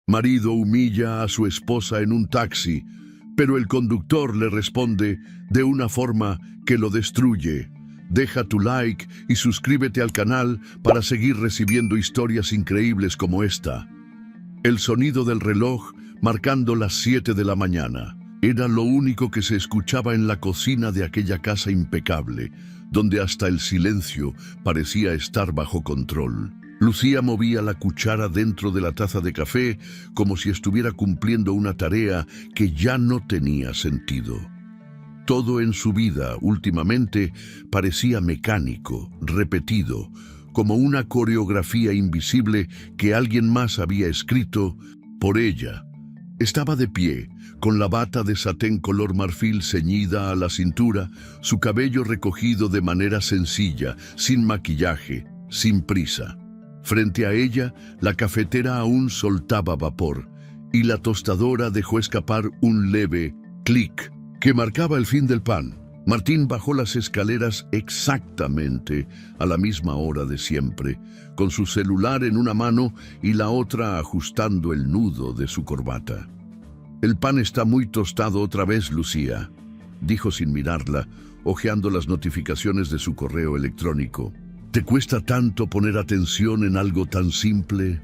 Marido humilla a su esposa en un taxi, pero el conductor le responde de una forma que lo destruye. Deja tu like y suscríbete al canal para seguir recibiendo historias increíbles como esta. El sonido del reloj marcando las 7 de la mañana. Era lo único que se escuchaba en la cocina de aquella casa impecable, donde hasta el silencio parecía estar bajo control. Lucía movía la cuchara dentro de la taza de café como si estuviera cumpliendo una tarea que ya no tenía sentido. Todo en su vida, últimamente, parecía mecánico, repetido, como una coreografía invisible que alguien más había escrito por ella. Estaba de pie, con la bata de satén color marfil ceñida a la cintura, su cabello recogido de manera sencilla, sin maquillaje, sin prisa. Frente a ella, la cafetera aún soltaba vapor, y la tostadora dejó escapar un leve clic que marcaba el fin del pan. Martín bajó las escaleras exactamente a la misma hora de siempre, con su celular en una mano y la otra ajustando el nudo de su corbata. «El pan está muy tostado otra vez, Lucía», dijo sin mirarla, hojeando las notificaciones de su correo electrónico. «¿Te cuesta tanto poner atención en algo tan simple?»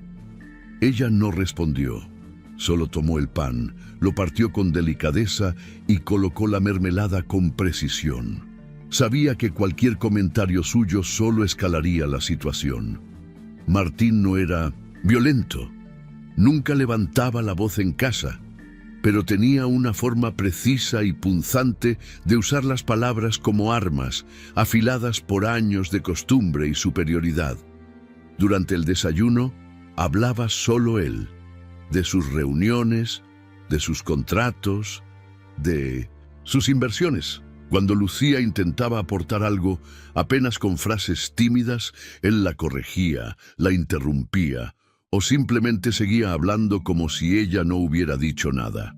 Ella no respondió. Solo tomó el pan, lo partió con delicadeza y colocó la mermelada con precisión. Sabía que cualquier comentario suyo solo escalaría la situación. Martín no era violento, nunca levantaba la voz en casa, pero tenía una forma precisa y punzante de usar las palabras como armas, afiladas por años de costumbre y superioridad. Durante el desayuno, hablaba solo él, de sus reuniones, de sus contratos, de sus inversiones. Cuando Lucía intentaba aportar algo, apenas con frases tímidas, él la corregía, la interrumpía, o simplemente seguía hablando como si ella no hubiera dicho nada.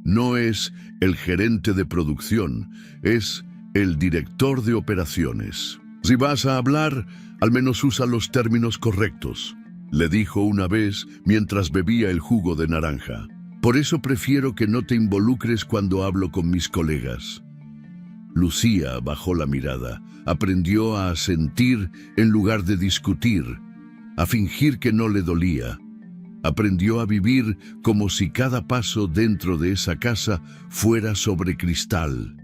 No es el gerente de producción, es el director de operaciones. Si vas a hablar, al menos usa los términos correctos, le dijo una vez mientras bebía el jugo de naranja. Por eso prefiero que no te involucres cuando hablo con mis colegas. Lucía bajó la mirada, aprendió a asentir en lugar de discutir, a fingir que no le dolía. Aprendió a vivir como si cada paso dentro de esa casa fuera sobre cristal.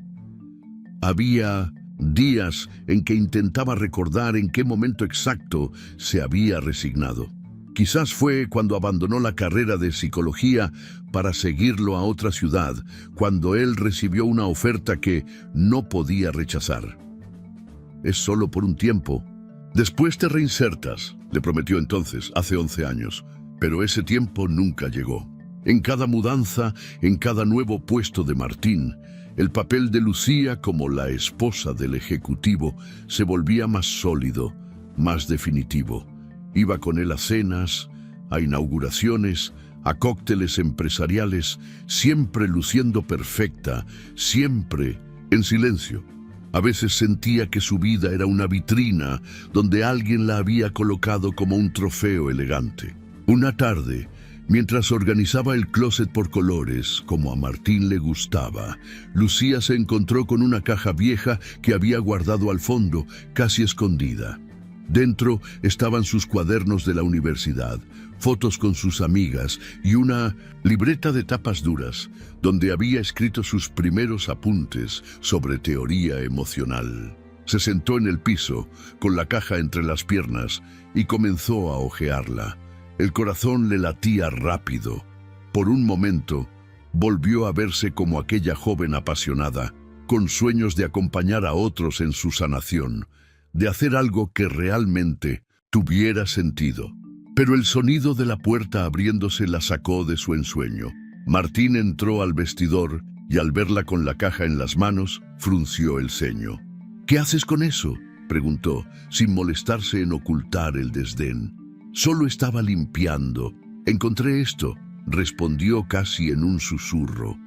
Había días en que intentaba recordar en qué momento exacto se había resignado. Quizás fue cuando abandonó la carrera de psicología para seguirlo a otra ciudad, cuando él recibió una oferta que no podía rechazar. «Es solo por un tiempo. Después te reinsertas», le prometió entonces, hace 11 años. Pero ese tiempo nunca llegó. En cada mudanza, en cada nuevo puesto de Martín, el papel de Lucía como la esposa del ejecutivo se volvía más sólido, más definitivo. Iba con él a cenas, a inauguraciones, a cócteles empresariales, siempre luciendo perfecta, siempre en silencio. A veces sentía que su vida era una vitrina donde alguien la había colocado como un trofeo elegante. Una tarde, mientras organizaba el closet por colores, como a Martín le gustaba, Lucía se encontró con una caja vieja que había guardado al fondo, casi escondida. Dentro estaban sus cuadernos de la universidad, fotos con sus amigas y una libreta de tapas duras, donde había escrito sus primeros apuntes sobre teoría emocional. Se sentó en el piso, con la caja entre las piernas, y comenzó a hojearla. El corazón le latía rápido. Por un momento, volvió a verse como aquella joven apasionada, con sueños de acompañar a otros en su sanación, de hacer algo que realmente tuviera sentido. Pero el sonido de la puerta abriéndose la sacó de su ensueño. Martín entró al vestidor y al verla con la caja en las manos, frunció el ceño. «¿Qué haces con eso?», preguntó, sin molestarse en ocultar el desdén. «Solo estaba limpiando. Encontré esto», respondió casi en un susurro.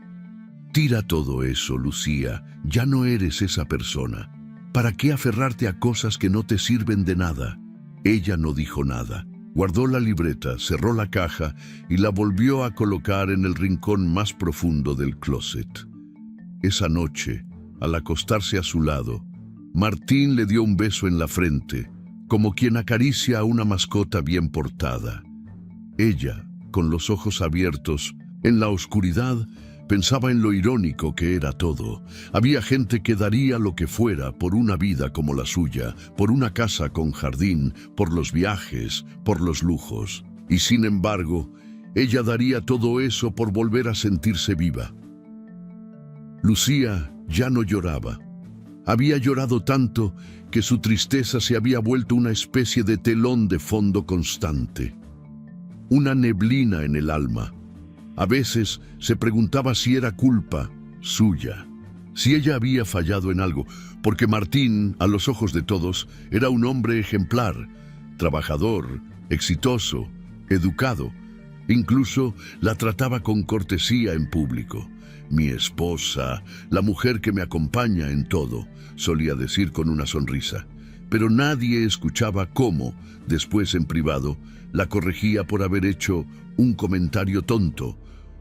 «Tira todo eso, Lucía. Ya no eres esa persona. ¿Para qué aferrarte a cosas que no te sirven de nada?». Ella no dijo nada. Guardó la libreta, cerró la caja y la volvió a colocar en el rincón más profundo del closet. Esa noche, al acostarse a su lado, Martín le dio un beso en la frente, como quien acaricia a una mascota bien portada. Ella, con los ojos abiertos, en la oscuridad, pensaba en lo irónico que era todo. Había gente que daría lo que fuera por una vida como la suya, por una casa con jardín, por los viajes, por los lujos. Y sin embargo, ella daría todo eso por volver a sentirse viva. Lucía ya no lloraba. Había llorado tanto que su tristeza se había vuelto una especie de telón de fondo constante. Una neblina en el alma. A veces se preguntaba si era culpa suya, si ella había fallado en algo, porque Martín, a los ojos de todos, era un hombre ejemplar, trabajador, exitoso, educado. Incluso la trataba con cortesía en público. Mi esposa, la mujer que me acompaña en todo, solía decir con una sonrisa. Pero nadie escuchaba cómo, después en privado, la corregía por haber hecho un comentario tonto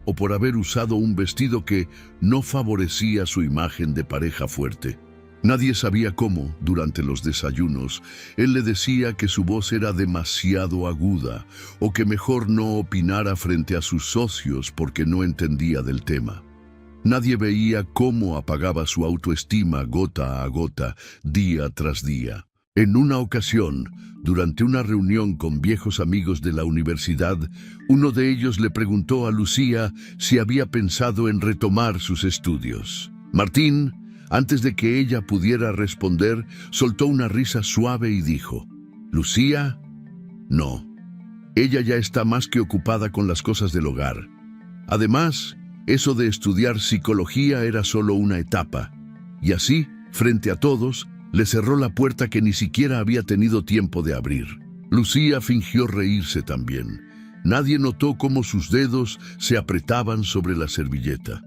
o por haber usado un vestido que no favorecía su imagen de pareja fuerte. Nadie sabía cómo, durante los desayunos, él le decía que su voz era demasiado aguda o que mejor no opinara frente a sus socios porque no entendía del tema. Nadie veía cómo apagaba su autoestima gota a gota, día tras día. En una ocasión, durante una reunión con viejos amigos de la universidad, uno de ellos le preguntó a Lucía si había pensado en retomar sus estudios. Martín, antes de que ella pudiera responder, soltó una risa suave y dijo: «Lucía, no. Ella ya está más que ocupada con las cosas del hogar. Además, eso de estudiar psicología era solo una etapa». Y así, frente a todos, le cerró la puerta que ni siquiera había tenido tiempo de abrir. Lucía fingió reírse también. Nadie notó cómo sus dedos se apretaban sobre la servilleta.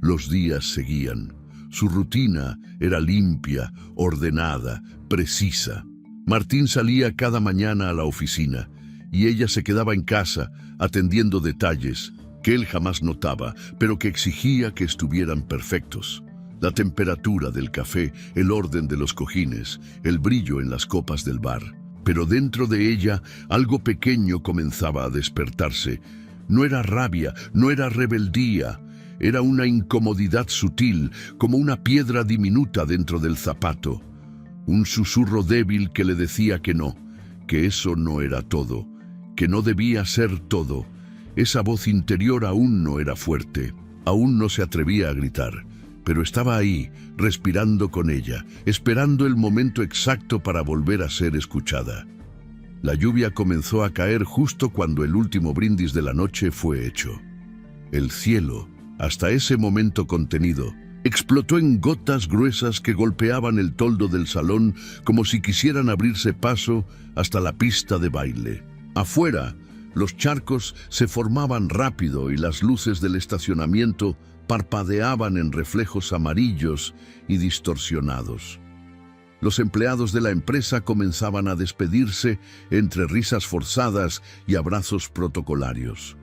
Los días seguían. Su rutina era limpia, ordenada, precisa. Martín salía cada mañana a la oficina y ella se quedaba en casa atendiendo detalles que él jamás notaba, pero que exigía que estuvieran perfectos. La temperatura del café, el orden de los cojines, el brillo en las copas del bar. Pero dentro de ella algo pequeño comenzaba a despertarse. No era rabia, no era rebeldía, era una incomodidad sutil, como una piedra diminuta dentro del zapato. Un susurro débil que le decía que eso no era todo, que no debía ser todo. Esa voz interior aún no era fuerte, aún no se atrevía a gritar. Pero estaba ahí, respirando con ella, esperando el momento exacto para volver a ser escuchada. La lluvia comenzó a caer justo cuando el último brindis de la noche fue hecho. El cielo, hasta ese momento contenido, explotó en gotas gruesas que golpeaban el toldo del salón como si quisieran abrirse paso hasta la pista de baile. Afuera, los charcos se formaban rápido y las luces del estacionamiento parpadeaban en reflejos amarillos y distorsionados. Los empleados de la empresa comenzaban a despedirse entre risas forzadas y abrazos protocolarios.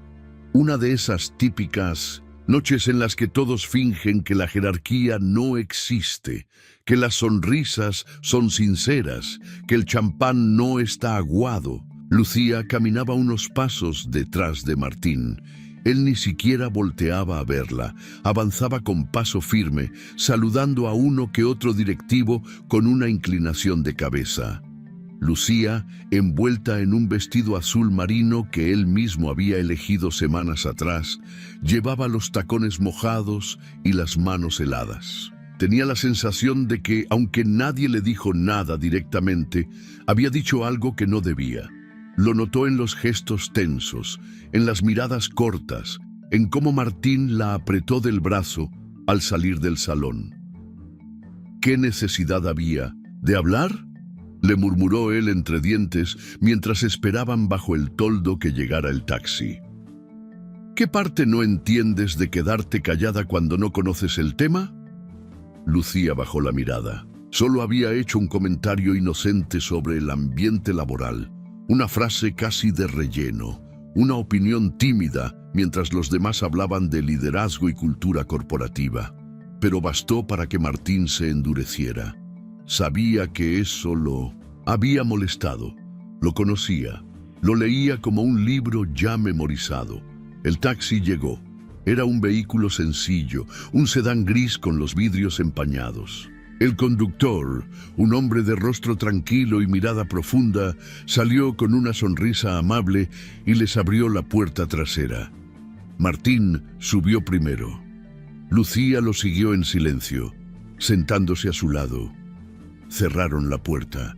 Una de esas típicas noches en las que todos fingen que la jerarquía no existe, que las sonrisas son sinceras, que el champán no está aguado. Lucía caminaba unos pasos detrás de Martín. Él ni siquiera volteaba a verla, avanzaba con paso firme, saludando a uno que otro directivo con una inclinación de cabeza. Lucía, envuelta en un vestido azul marino que él mismo había elegido semanas atrás, llevaba los tacones mojados y las manos heladas. Tenía la sensación de que, aunque nadie le dijo nada directamente, había dicho algo que no debía. Lo notó en los gestos tensos, en las miradas cortas, en cómo Martín la apretó del brazo al salir del salón. ¿Qué necesidad había de hablar?, le murmuró él entre dientes mientras esperaban bajo el toldo que llegara el taxi. ¿Qué parte no entiendes de quedarte callada cuando no conoces el tema? Lucía bajó la mirada. Solo había hecho un comentario inocente sobre el ambiente laboral, Una frase casi de relleno, una opinión tímida mientras los demás hablaban de liderazgo y cultura corporativa. Pero bastó para que Martín se endureciera. Sabía que eso lo había molestado. Lo conocía. Lo leía como un libro ya memorizado. El taxi llegó. Era un vehículo sencillo, un sedán gris con los vidrios empañados. El conductor, un hombre de rostro tranquilo y mirada profunda, salió con una sonrisa amable y les abrió la puerta trasera. Martín subió primero. Lucía lo siguió en silencio, sentándose a su lado. Cerraron la puerta.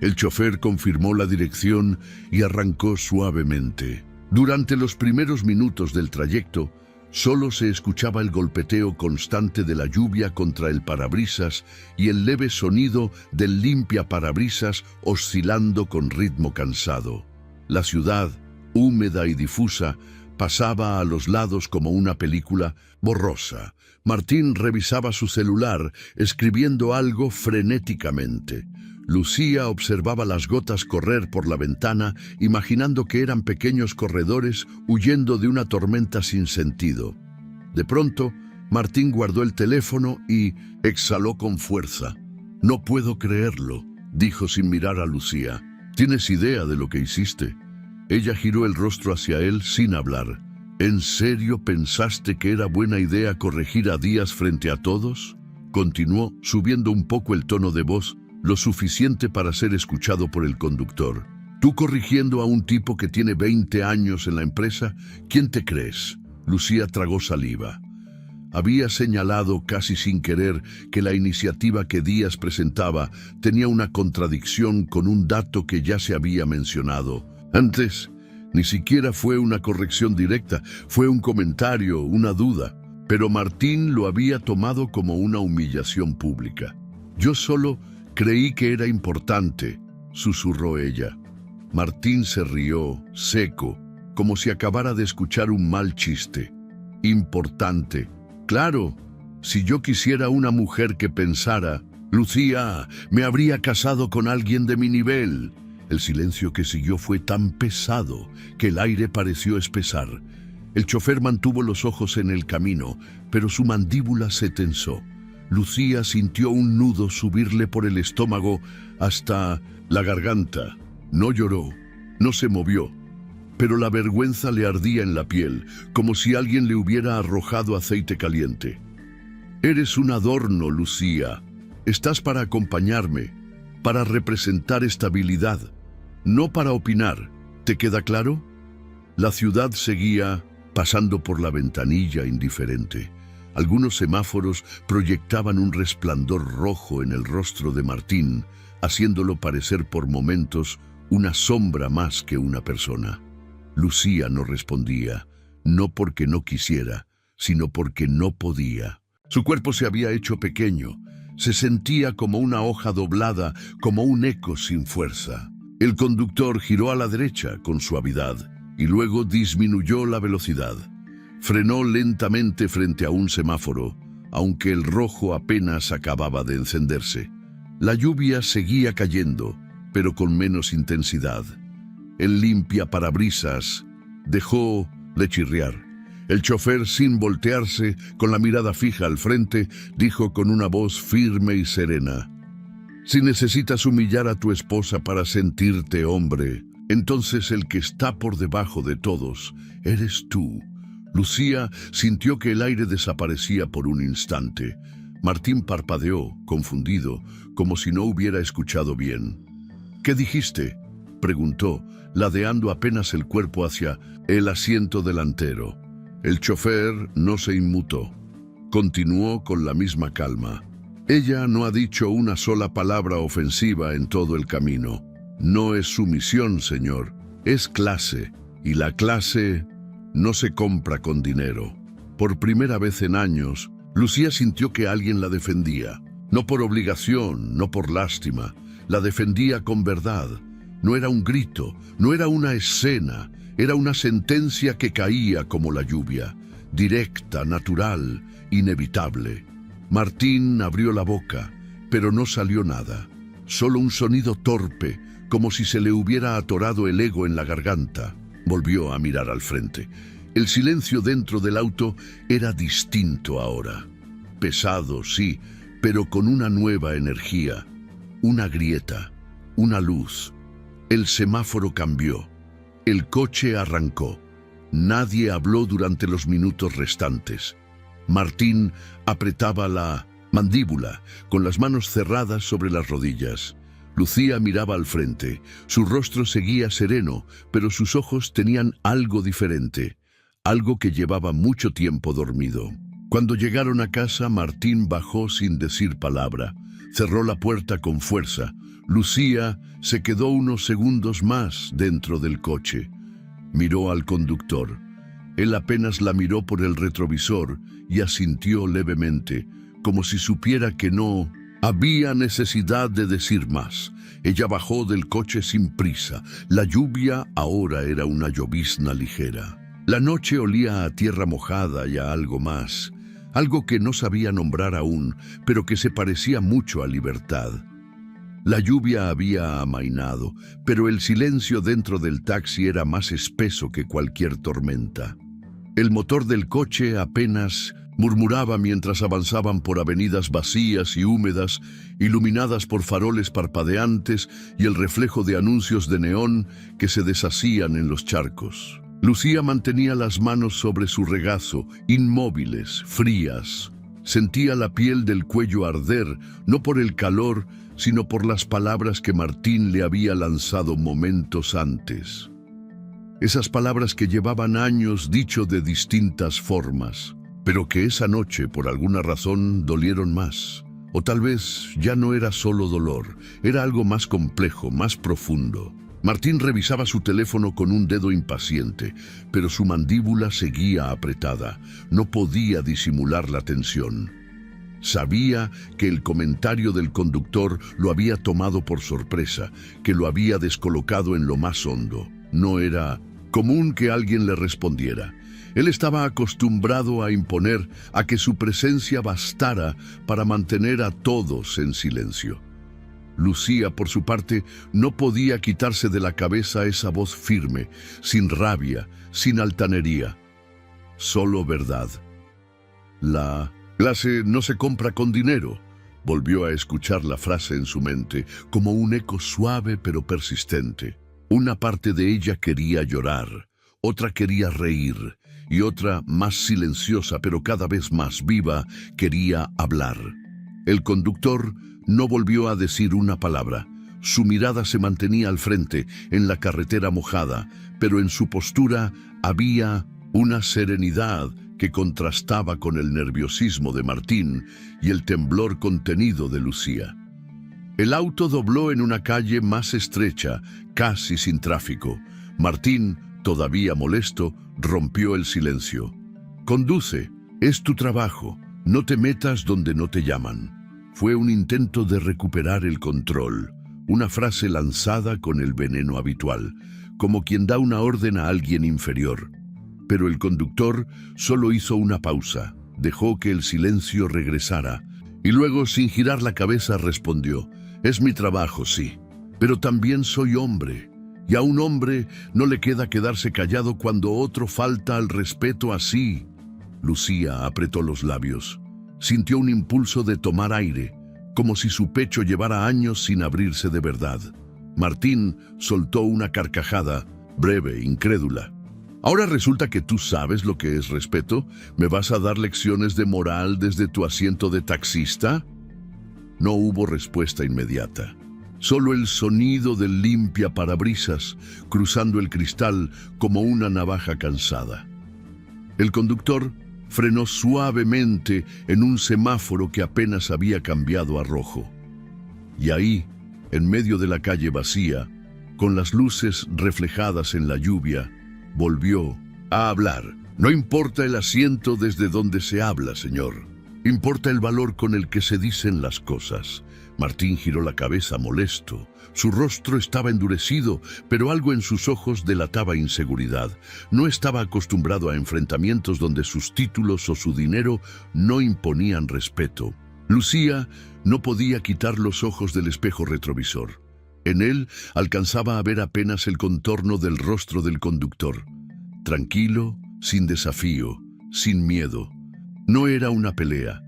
El chofer confirmó la dirección y arrancó suavemente. Durante los primeros minutos del trayecto, solo se escuchaba el golpeteo constante de la lluvia contra el parabrisas y el leve sonido del limpiaparabrisas oscilando con ritmo cansado. La ciudad, húmeda y difusa, pasaba a los lados como una película borrosa. Martín revisaba su celular, escribiendo algo frenéticamente. Lucía observaba las gotas correr por la ventana, imaginando que eran pequeños corredores huyendo de una tormenta sin sentido. De pronto, Martín guardó el teléfono y exhaló con fuerza. «No puedo creerlo», dijo sin mirar a Lucía. «¿Tienes idea de lo que hiciste?» Ella giró el rostro hacia él sin hablar. «¿En serio pensaste que era buena idea corregir a Díaz frente a todos?», continuó, subiendo un poco el tono de voz, lo suficiente para ser escuchado por el conductor. «¿Tú corrigiendo a un tipo que tiene 20 años en la empresa? ¿Quién te crees?». Lucía tragó saliva. Había señalado casi sin querer que la iniciativa que Díaz presentaba tenía una contradicción con un dato que ya se había mencionado. Antes, ni siquiera fue una corrección directa, fue un comentario, una duda. Pero Martín lo había tomado como una humillación pública. «Yo solo creí que era importante», susurró ella. Martín se rió, seco, como si acabara de escuchar un mal chiste. «Importante. Claro, si yo quisiera una mujer que pensara, Lucía, me habría casado con alguien de mi nivel». El silencio que siguió fue tan pesado que el aire pareció espesar. El chofer mantuvo los ojos en el camino, pero su mandíbula se tensó. Lucía sintió un nudo subirle por el estómago hasta la garganta. No lloró, no se movió, pero la vergüenza le ardía en la piel, como si alguien le hubiera arrojado aceite caliente. «Eres un adorno, Lucía. Estás para acompañarme, para representar estabilidad, no para opinar. ¿Te queda claro?». La ciudad seguía pasando por la ventanilla indiferente. Algunos semáforos proyectaban un resplandor rojo en el rostro de Martín, haciéndolo parecer por momentos una sombra más que una persona. Lucía no respondía, no porque no quisiera, sino porque no podía. Su cuerpo se había hecho pequeño, se sentía como una hoja doblada, como un eco sin fuerza. El conductor giró a la derecha con suavidad y luego disminuyó la velocidad. Frenó lentamente frente a un semáforo, aunque el rojo apenas acababa de encenderse. La lluvia seguía cayendo, pero con menos intensidad. El limpiaparabrisas dejó de chirriar. El chofer, sin voltearse, con la mirada fija al frente, dijo con una voz firme y serena: «Si necesitas humillar a tu esposa para sentirte hombre, entonces el que está por debajo de todos eres tú». Lucía sintió que el aire desaparecía por un instante. Martín parpadeó, confundido, como si no hubiera escuchado bien. «¿Qué dijiste?», preguntó, ladeando apenas el cuerpo hacia el asiento delantero. El chofer no se inmutó. Continuó con la misma calma. «Ella no ha dicho una sola palabra ofensiva en todo el camino. No es sumisión, señor. Es clase. Y la clase no se compra con dinero». Por primera vez en años, Lucía sintió que alguien la defendía. No por obligación, no por lástima. La defendía con verdad. No era un grito, no era una escena. Era una sentencia que caía como la lluvia. Directa, natural, inevitable. Martín abrió la boca, pero no salió nada. Solo un sonido torpe, como si se le hubiera atorado el ego en la garganta. Volvió a mirar al frente. El silencio dentro del auto era distinto ahora. Pesado, sí, pero con una nueva energía, una grieta, una luz. El semáforo cambió. El coche arrancó. Nadie habló durante los minutos restantes. Martín apretaba la mandíbula, con las manos cerradas sobre las rodillas. Lucía miraba al frente. Su rostro seguía sereno, pero sus ojos tenían algo diferente, algo que llevaba mucho tiempo dormido. Cuando llegaron a casa, Martín bajó sin decir palabra. Cerró la puerta con fuerza. Lucía se quedó unos segundos más dentro del coche. Miró al conductor. Él apenas la miró por el retrovisor y asintió levemente, como si supiera que no había necesidad de decir más. Ella bajó del coche sin prisa. La lluvia ahora era una llovizna ligera. La noche olía a tierra mojada y a algo más, algo que no sabía nombrar aún, pero que se parecía mucho a libertad. La lluvia había amainado, pero el silencio dentro del taxi era más espeso que cualquier tormenta. El motor del coche apenas murmuraba mientras avanzaban por avenidas vacías y húmedas, iluminadas por faroles parpadeantes y el reflejo de anuncios de neón que se deshacían en los charcos. Lucía mantenía las manos sobre su regazo, inmóviles, frías. Sentía la piel del cuello arder, no por el calor, sino por las palabras que Martín le había lanzado momentos antes. Esas palabras que llevaban años dicho de distintas formas, pero que esa noche, por alguna razón, dolieron más. O tal vez ya no era solo dolor, era algo más complejo, más profundo. Martín revisaba su teléfono con un dedo impaciente, pero su mandíbula seguía apretada. No podía disimular la tensión. Sabía que el comentario del conductor lo había tomado por sorpresa, que lo había descolocado en lo más hondo. No era común que alguien le respondiera. Él estaba acostumbrado a imponer, a que su presencia bastara para mantener a todos en silencio. Lucía, por su parte, no podía quitarse de la cabeza esa voz firme, sin rabia, sin altanería. Solo verdad. La clase no se compra con dinero. Volvió a escuchar la frase en su mente, como un eco suave pero persistente. Una parte de ella quería llorar, otra quería reír, y otra, más silenciosa pero cada vez más viva, quería hablar. El conductor no volvió a decir una palabra. Su mirada se mantenía al frente, en la carretera mojada, pero en su postura había una serenidad que contrastaba con el nerviosismo de Martín y el temblor contenido de Lucía. El auto dobló en una calle más estrecha, casi sin tráfico. Martín, todavía molesto, rompió el silencio. «Conduce, es tu trabajo, no te metas donde no te llaman». Fue un intento de recuperar el control, una frase lanzada con el veneno habitual, como quien da una orden a alguien inferior. Pero el conductor solo hizo una pausa, dejó que el silencio regresara, y luego, sin girar la cabeza, respondió: «Es mi trabajo, sí, pero también soy hombre, y a un hombre no le queda quedarse callado cuando otro falta al respeto así». Lucía apretó los labios. Sintió un impulso de tomar aire, como si su pecho llevara años sin abrirse de verdad. Martín soltó una carcajada, breve, incrédula. «¿Ahora resulta que tú sabes lo que es respeto? ¿Me vas a dar lecciones de moral desde tu asiento de taxista?» No hubo respuesta inmediata. Solo el sonido del limpia parabrisas cruzando el cristal como una navaja cansada. El conductor frenó suavemente en un semáforo que apenas había cambiado a rojo. Y ahí, en medio de la calle vacía, con las luces reflejadas en la lluvia, volvió a hablar. «No importa el asiento desde donde se habla, señor. Importa el valor con el que se dicen las cosas». Martín giró la cabeza molesto. Su rostro estaba endurecido, pero algo en sus ojos delataba inseguridad. No estaba acostumbrado a enfrentamientos donde sus títulos o su dinero no imponían respeto. Lucía no podía quitar los ojos del espejo retrovisor. En él alcanzaba a ver apenas el contorno del rostro del conductor. Tranquilo, sin desafío, sin miedo. No era una pelea,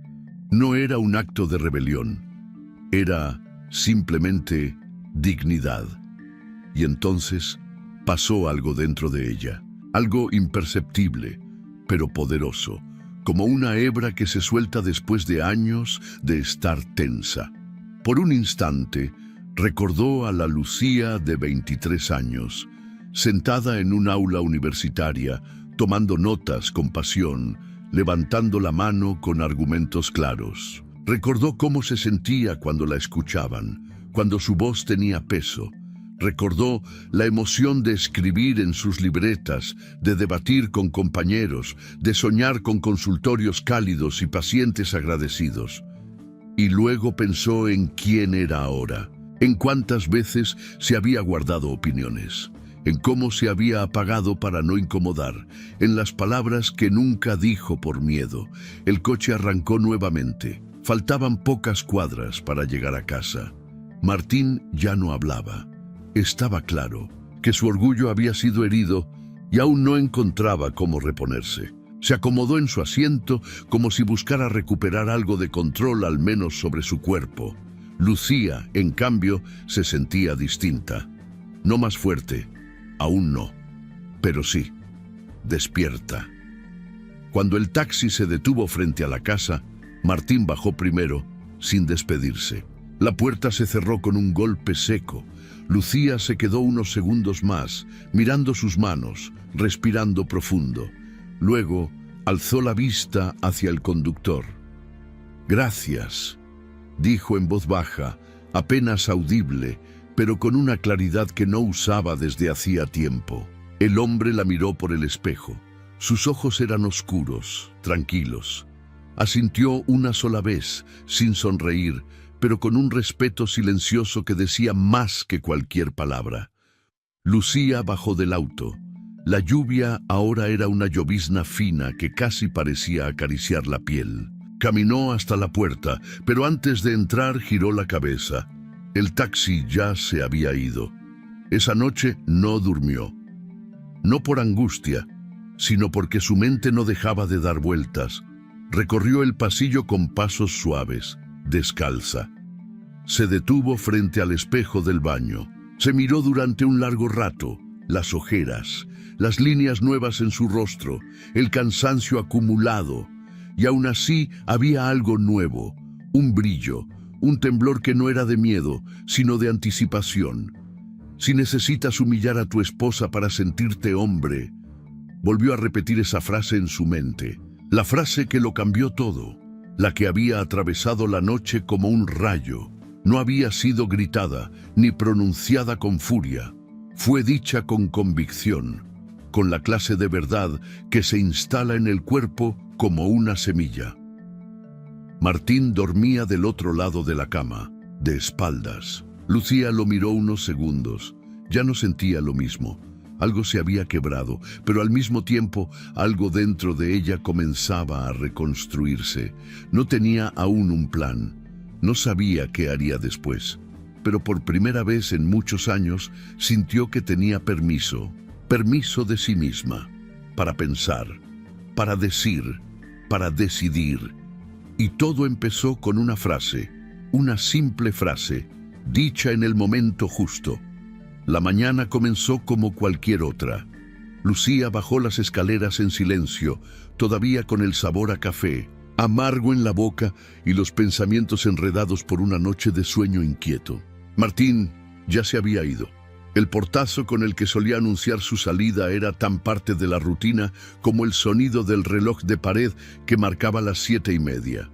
no era un acto de rebelión. Era simplemente dignidad. Y entonces pasó algo dentro de ella, algo imperceptible, pero poderoso, como una hebra que se suelta después de años de estar tensa. Por un instante, recordó a la Lucía de 23 años, sentada en un aula universitaria, tomando notas con pasión, levantando la mano con argumentos claros. Recordó cómo se sentía cuando la escuchaban, cuando su voz tenía peso. Recordó la emoción de escribir en sus libretas, de debatir con compañeros, de soñar con consultorios cálidos y pacientes agradecidos. Y luego pensó en quién era ahora, en cuántas veces se había guardado opiniones, en cómo se había apagado para no incomodar, en las palabras que nunca dijo por miedo. El coche arrancó nuevamente. Faltaban pocas cuadras para llegar a casa. Martín ya no hablaba. Estaba claro que su orgullo había sido herido y aún no encontraba cómo reponerse. Se acomodó en su asiento como si buscara recuperar algo de control al menos sobre su cuerpo. Lucía, en cambio, se sentía distinta. No más fuerte, aún no, pero sí, despierta. Cuando el taxi se detuvo frente a la casa, Martín bajó primero, sin despedirse. La puerta se cerró con un golpe seco. Lucía se quedó unos segundos más, mirando sus manos, respirando profundo. Luego, alzó la vista hacia el conductor. «Gracias», dijo en voz baja, apenas audible, pero con una claridad que no usaba desde hacía tiempo. El hombre la miró por el espejo. Sus ojos eran oscuros, tranquilos. Asintió una sola vez, sin sonreír, pero con un respeto silencioso que decía más que cualquier palabra. Lucía bajó del auto. La lluvia ahora era una llovizna fina que casi parecía acariciar la piel. Caminó hasta la puerta, pero antes de entrar giró la cabeza. El taxi ya se había ido. Esa noche no durmió. No por angustia, sino porque su mente no dejaba de dar vueltas. Recorrió el pasillo con pasos suaves, descalza. Se detuvo frente al espejo del baño. Se miró durante un largo rato, las ojeras, las líneas nuevas en su rostro, el cansancio acumulado. Y aún así había algo nuevo, un brillo, un temblor que no era de miedo, sino de anticipación. Si necesitas humillar a tu esposa para sentirte hombre, volvió a repetir esa frase en su mente. La frase que lo cambió todo, la que había atravesado la noche como un rayo. No había sido gritada, ni pronunciada con furia. Fue dicha con convicción, con la clase de verdad que se instala en el cuerpo como una semilla. Martín dormía del otro lado de la cama, de espaldas. Lucía lo miró unos segundos. Ya no sentía lo mismo. Algo se había quebrado, pero al mismo tiempo algo dentro de ella comenzaba a reconstruirse. No tenía aún un plan. No sabía qué haría después. Pero por primera vez en muchos años sintió que tenía permiso de sí misma, para pensar, para decir, para decidir. Y todo empezó con una frase, una simple frase, dicha en el momento justo. La mañana comenzó como cualquier otra. Lucía bajó las escaleras en silencio, todavía con el sabor a café, amargo en la boca y los pensamientos enredados por una noche de sueño inquieto. Martín ya se había ido. El portazo con el que solía anunciar su salida era tan parte de la rutina como el sonido del reloj de pared que marcaba las 7:30.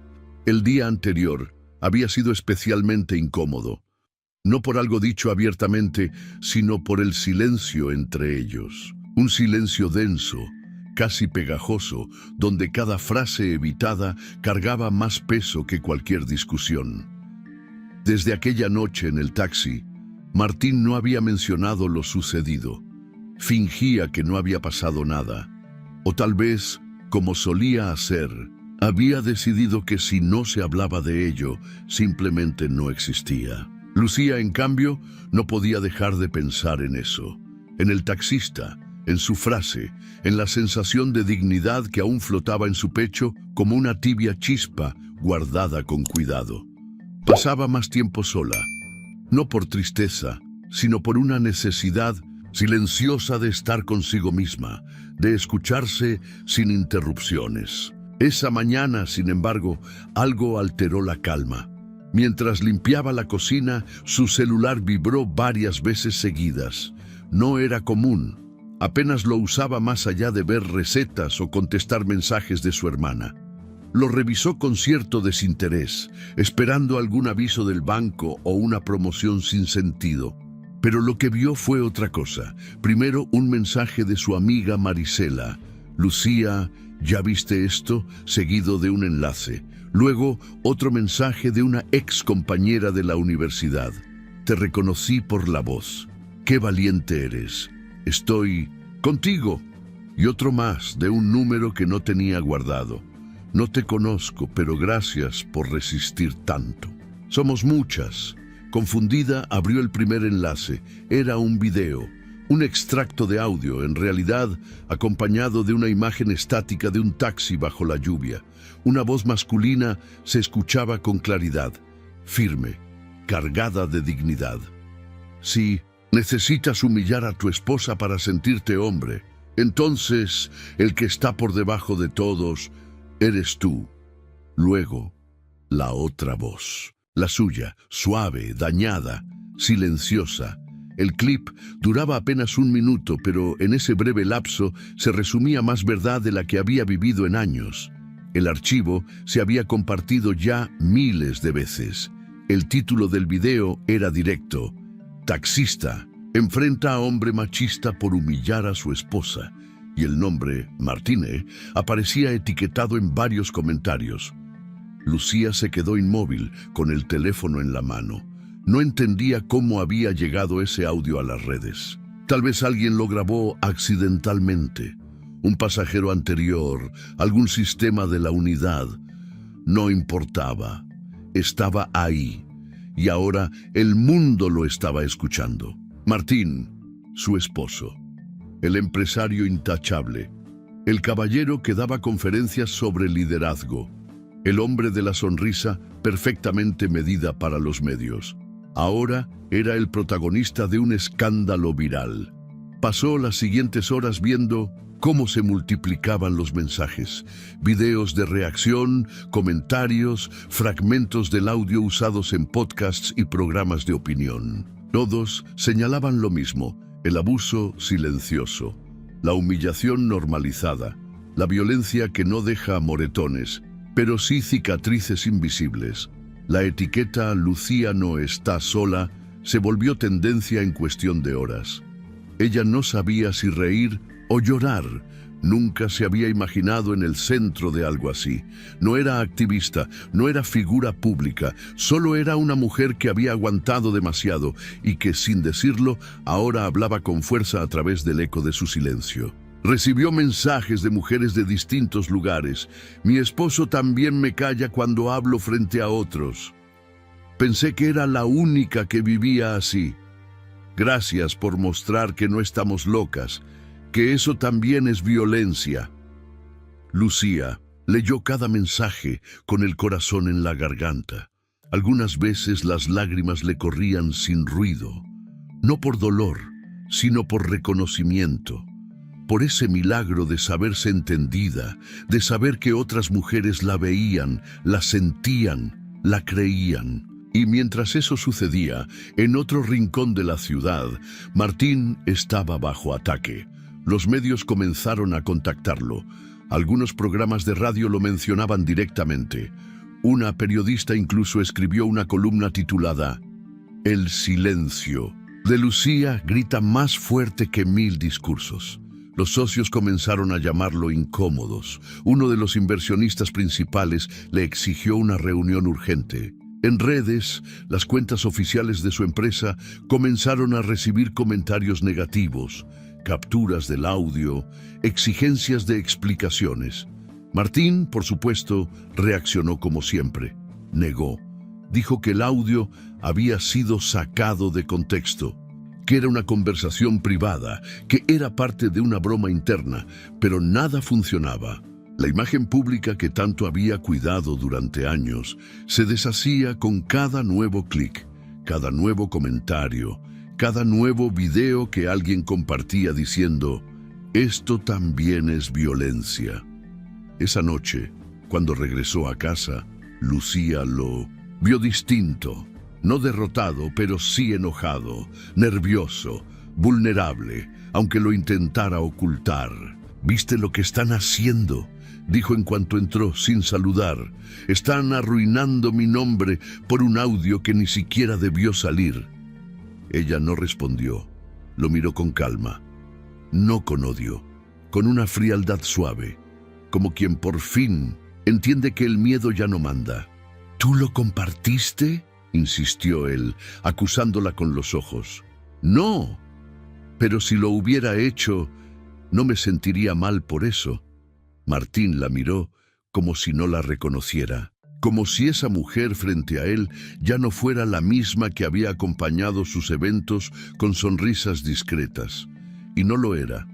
El día anterior había sido especialmente incómodo. No por algo dicho abiertamente, sino por el silencio entre ellos. Un silencio denso, casi pegajoso, donde cada frase evitada cargaba más peso que cualquier discusión. Desde aquella noche en el taxi, Martín no había mencionado lo sucedido. Fingía que no había pasado nada. O tal vez, como solía hacer, había decidido que si no se hablaba de ello, simplemente no existía. Lucía, en cambio, no podía dejar de pensar en eso, en el taxista, en su frase, en la sensación de dignidad que aún flotaba en su pecho como una tibia chispa guardada con cuidado. Pasaba más tiempo sola, no por tristeza, sino por una necesidad silenciosa de estar consigo misma, de escucharse sin interrupciones. Esa mañana, sin embargo, algo alteró la calma. Mientras limpiaba la cocina, su celular vibró varias veces seguidas. No era común. Apenas lo usaba más allá de ver recetas o contestar mensajes de su hermana. Lo revisó con cierto desinterés, esperando algún aviso del banco o una promoción sin sentido. Pero lo que vio fue otra cosa. Primero, un mensaje de su amiga Marisela. Lucía, ¿ya viste esto? Seguido de un enlace. Luego, otro mensaje de una ex compañera de la universidad. Te reconocí por la voz. ¡Qué valiente eres! Estoy contigo. Y otro más, de un número que no tenía guardado. No te conozco, pero gracias por resistir tanto. Somos muchas. Confundida, abrió el primer enlace. Era un video, un extracto de audio, en realidad, acompañado de una imagen estática de un taxi bajo la lluvia. Una voz masculina se escuchaba con claridad, firme, cargada de dignidad. Si necesitas humillar a tu esposa para sentirte hombre, entonces el que está por debajo de todos eres tú. Luego, la otra voz. La suya, suave, dañada, silenciosa. El clip duraba apenas 1 minuto, pero en ese breve lapso se resumía más verdad de la que había vivido en años. El archivo se había compartido ya miles de veces. El título del video era directo: Taxista enfrenta a hombre machista por humillar a su esposa. Y el nombre, Martine, aparecía etiquetado en varios comentarios. Lucía se quedó inmóvil, con el teléfono en la mano. No entendía cómo había llegado ese audio a las redes. Tal vez alguien lo grabó accidentalmente. Un pasajero anterior, algún sistema de la unidad. No importaba. Estaba ahí. Y ahora el mundo lo estaba escuchando. Martín, su esposo. El empresario intachable. El caballero que daba conferencias sobre liderazgo. El hombre de la sonrisa perfectamente medida para los medios. Ahora era el protagonista de un escándalo viral. Pasó las siguientes horas viendo cómo se multiplicaban los mensajes, videos de reacción, comentarios, fragmentos del audio usados en podcasts y programas de opinión. Todos señalaban lo mismo: el abuso silencioso, la humillación normalizada, la violencia que no deja moretones, pero sí cicatrices invisibles. La etiqueta «Lucía no está sola» se volvió tendencia en cuestión de horas. Ella no sabía si reír o llorar. Nunca se había imaginado en el centro de algo así. No era activista, no era figura pública, solo era una mujer que había aguantado demasiado y que, sin decirlo, ahora hablaba con fuerza a través del eco de su silencio. Recibió mensajes de mujeres de distintos lugares. Mi esposo también me calla cuando hablo frente a otros. Pensé que era la única que vivía así. Gracias por mostrar que no estamos locas, que eso también es violencia. Lucía leyó cada mensaje con el corazón en la garganta. Algunas veces las lágrimas le corrían sin ruido, no por dolor, sino por reconocimiento. Por ese milagro de saberse entendida, de saber que otras mujeres la veían, la sentían, la creían. Y mientras eso sucedía, en otro rincón de la ciudad, Martín estaba bajo ataque. Los medios comenzaron a contactarlo. Algunos programas de radio lo mencionaban directamente. Una periodista incluso escribió una columna titulada «El silencio de Lucía grita más fuerte que 1000 discursos». Los socios comenzaron a llamarlo incómodos. Uno de los inversionistas principales le exigió una reunión urgente. En redes, las cuentas oficiales de su empresa comenzaron a recibir comentarios negativos, capturas del audio, exigencias de explicaciones. Martín, por supuesto, reaccionó como siempre. Negó. Dijo que el audio había sido sacado de contexto, que era una conversación privada, que era parte de una broma interna, pero nada funcionaba. La imagen pública que tanto había cuidado durante años se deshacía con cada nuevo clic, cada nuevo comentario, cada nuevo video que alguien compartía diciendo: esto también es violencia. Esa noche, cuando regresó a casa, Lucía lo vio distinto, no derrotado, pero sí enojado, nervioso, vulnerable, aunque lo intentara ocultar. ¿Viste lo que están haciendo?, dijo en cuanto entró, sin saludar. Están arruinando mi nombre por un audio que ni siquiera debió salir. Ella no respondió. Lo miró con calma, no con odio, con una frialdad suave, como quien por fin entiende que el miedo ya no manda. ¿Tú lo compartiste?, insistió él, acusándola con los ojos. No, pero si lo hubiera hecho, no me sentiría mal por eso. Martín la miró como si no la reconociera, como si esa mujer frente a él ya no fuera la misma que había acompañado sus eventos con sonrisas discretas. Y no lo era.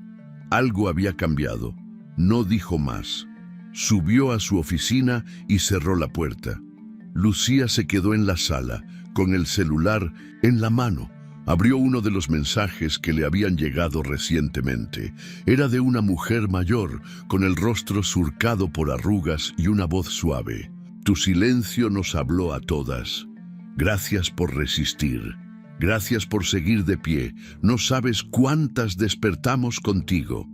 Algo había cambiado. No dijo más. Subió a su oficina y cerró la puerta. Lucía se quedó en la sala, con el celular en la mano. Abrió uno de los mensajes que le habían llegado recientemente. Era de una mujer mayor, con el rostro surcado por arrugas y una voz suave. Tu silencio nos habló a todas. Gracias por resistir. Gracias por seguir de pie. No sabes cuántas despertamos contigo.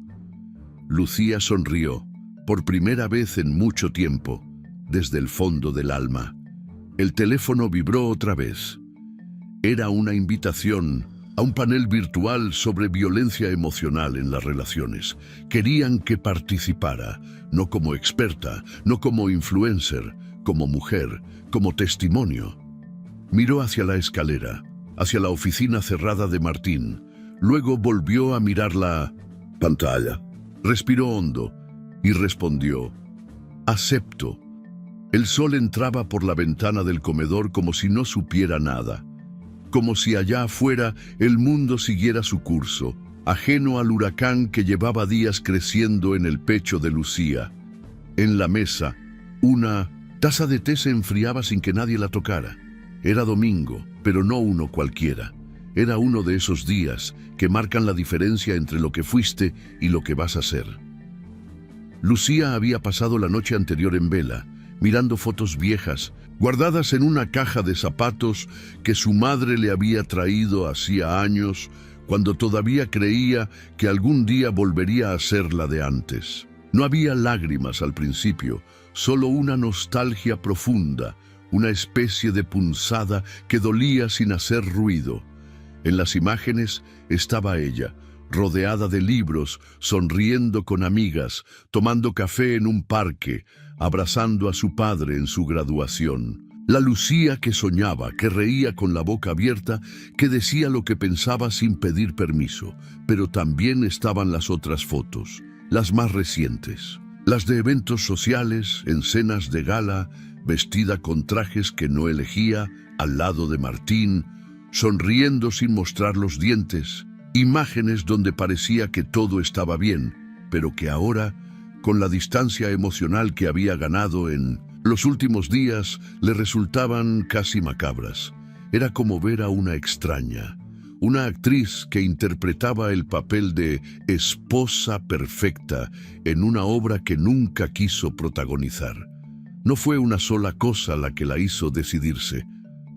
Lucía sonrió, por primera vez en mucho tiempo, desde el fondo del alma. El teléfono vibró otra vez. Era una invitación a un panel virtual sobre violencia emocional en las relaciones. Querían que participara, no como experta, no como influencer, como mujer, como testimonio. Miró hacia la escalera, hacia la oficina cerrada de Martín. Luego volvió a mirar la pantalla. Respiró hondo y respondió: acepto. El sol entraba por la ventana del comedor como si no supiera nada, como si allá afuera el mundo siguiera su curso, ajeno al huracán que llevaba días creciendo en el pecho de Lucía. En la mesa, una taza de té se enfriaba sin que nadie la tocara. Era domingo, pero no uno cualquiera. Era uno de esos días que marcan la diferencia entre lo que fuiste y lo que vas a ser. Lucía había pasado la noche anterior en vela, mirando fotos viejas, guardadas en una caja de zapatos que su madre le había traído hacía años, cuando todavía creía que algún día volvería a ser la de antes. No había lágrimas al principio, solo una nostalgia profunda, una especie de punzada que dolía sin hacer ruido. En las imágenes estaba ella, rodeada de libros, sonriendo con amigas, tomando café en un parque, abrazando a su padre en su graduación. La Lucía que soñaba, que reía con la boca abierta, que decía lo que pensaba sin pedir permiso. Pero también estaban las otras fotos, las más recientes, las de eventos sociales, en cenas de gala, vestida con trajes que no elegía, al lado de Martín, sonriendo sin mostrar los dientes. Imágenes donde parecía que todo estaba bien, pero que ahora, con la distancia emocional que había ganado en los últimos días, le resultaban casi macabras. Era como ver a una extraña, una actriz que interpretaba el papel de esposa perfecta en una obra que nunca quiso protagonizar. No fue una sola cosa la que la hizo decidirse,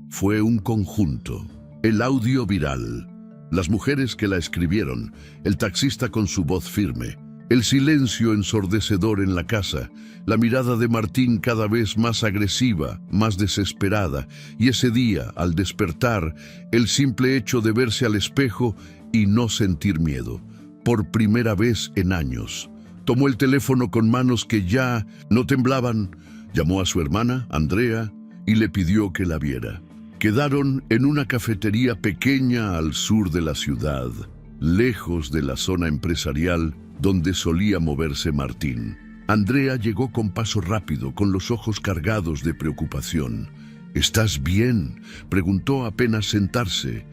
fue un conjunto. El audio viral, las mujeres que la escribieron, el taxista con su voz firme, el silencio ensordecedor en la casa, la mirada de Martín cada vez más agresiva, más desesperada, y ese día, al despertar, el simple hecho de verse al espejo y no sentir miedo, por primera vez en años. Tomó el teléfono con manos que ya no temblaban, llamó a su hermana, Andrea, y le pidió que la viera. Quedaron en una cafetería pequeña al sur de la ciudad, lejos de la zona empresarial donde solía moverse Martín. Andrea llegó con paso rápido, con los ojos cargados de preocupación. ¿Estás bien?, preguntó apenas sentarse.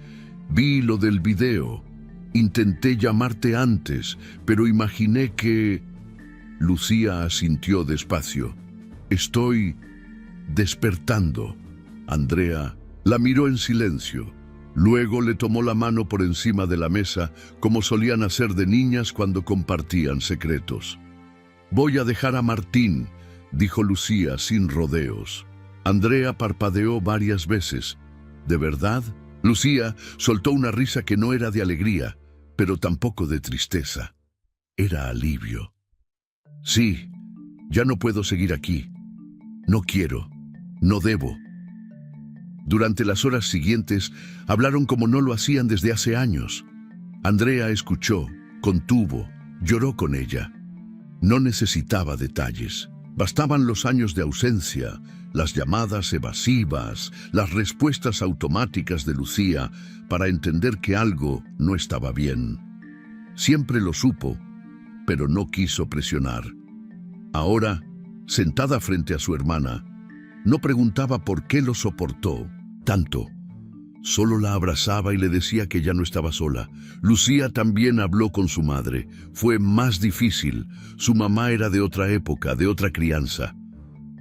Vi lo del video. Intenté llamarte antes, pero imaginé que... Lucía asintió despacio. Estoy despertando. Andrea la miró en silencio. Luego le tomó la mano por encima de la mesa, como solían hacer de niñas cuando compartían secretos. Voy a dejar a Martín, dijo Lucía sin rodeos. Andrea parpadeó varias veces. ¿De verdad? Lucía soltó una risa que no era de alegría, pero tampoco de tristeza. Era alivio. Sí, ya no puedo seguir aquí. No quiero, no debo. Durante las horas siguientes, hablaron como no lo hacían desde hace años. Andrea escuchó, contuvo, lloró con ella. No necesitaba detalles. Bastaban los años de ausencia, las llamadas evasivas, las respuestas automáticas de Lucía para entender que algo no estaba bien. Siempre lo supo, pero no quiso presionar. Ahora, sentada frente a su hermana, no preguntaba por qué lo soportó tanto. Solo la abrazaba y le decía que ya no estaba sola. Lucía también habló con su madre. Fue más difícil. Su mamá era de otra época, de otra crianza.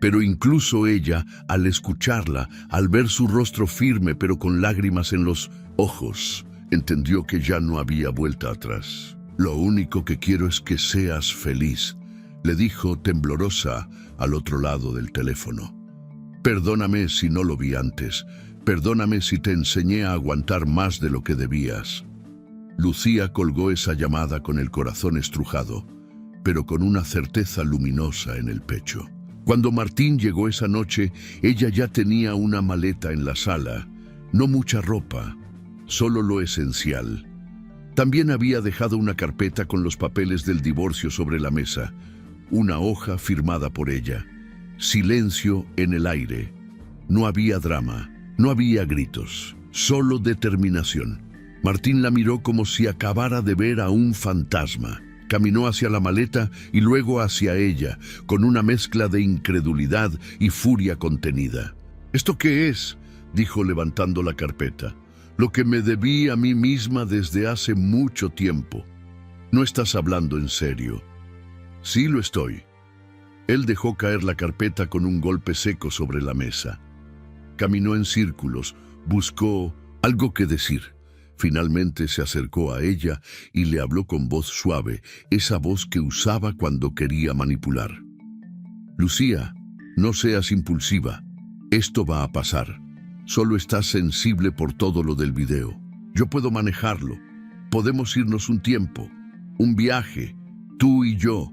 Pero incluso ella, al escucharla, al ver su rostro firme pero con lágrimas en los ojos, entendió que ya no había vuelta atrás. Lo único que quiero es que seas feliz, le dijo temblorosa al otro lado del teléfono. Perdóname si no lo vi antes. Perdóname si te enseñé a aguantar más de lo que debías. Lucía colgó esa llamada con el corazón estrujado, pero con una certeza luminosa en el pecho. Cuando Martín llegó esa noche, ella ya tenía una maleta en la sala. No mucha ropa, solo lo esencial. También había dejado una carpeta con los papeles del divorcio sobre la mesa. Una hoja firmada por ella. Silencio en el aire. No había drama. No había gritos, solo determinación. Martín la miró como si acabara de ver a un fantasma. Caminó hacia la maleta y luego hacia ella, con una mezcla de incredulidad y furia contenida. ¿Esto qué es?, dijo levantando la carpeta. Lo que me debí a mí misma desde hace mucho tiempo. No estás hablando en serio. Sí lo estoy. Él dejó caer la carpeta con un golpe seco sobre la mesa. Caminó en círculos, buscó algo que decir. Finalmente se acercó a ella y le habló con voz suave, esa voz que usaba cuando quería manipular. Lucía, no seas impulsiva. Esto va a pasar. Solo estás sensible por todo lo del video. Yo puedo manejarlo. Podemos irnos un tiempo, un viaje, tú y yo.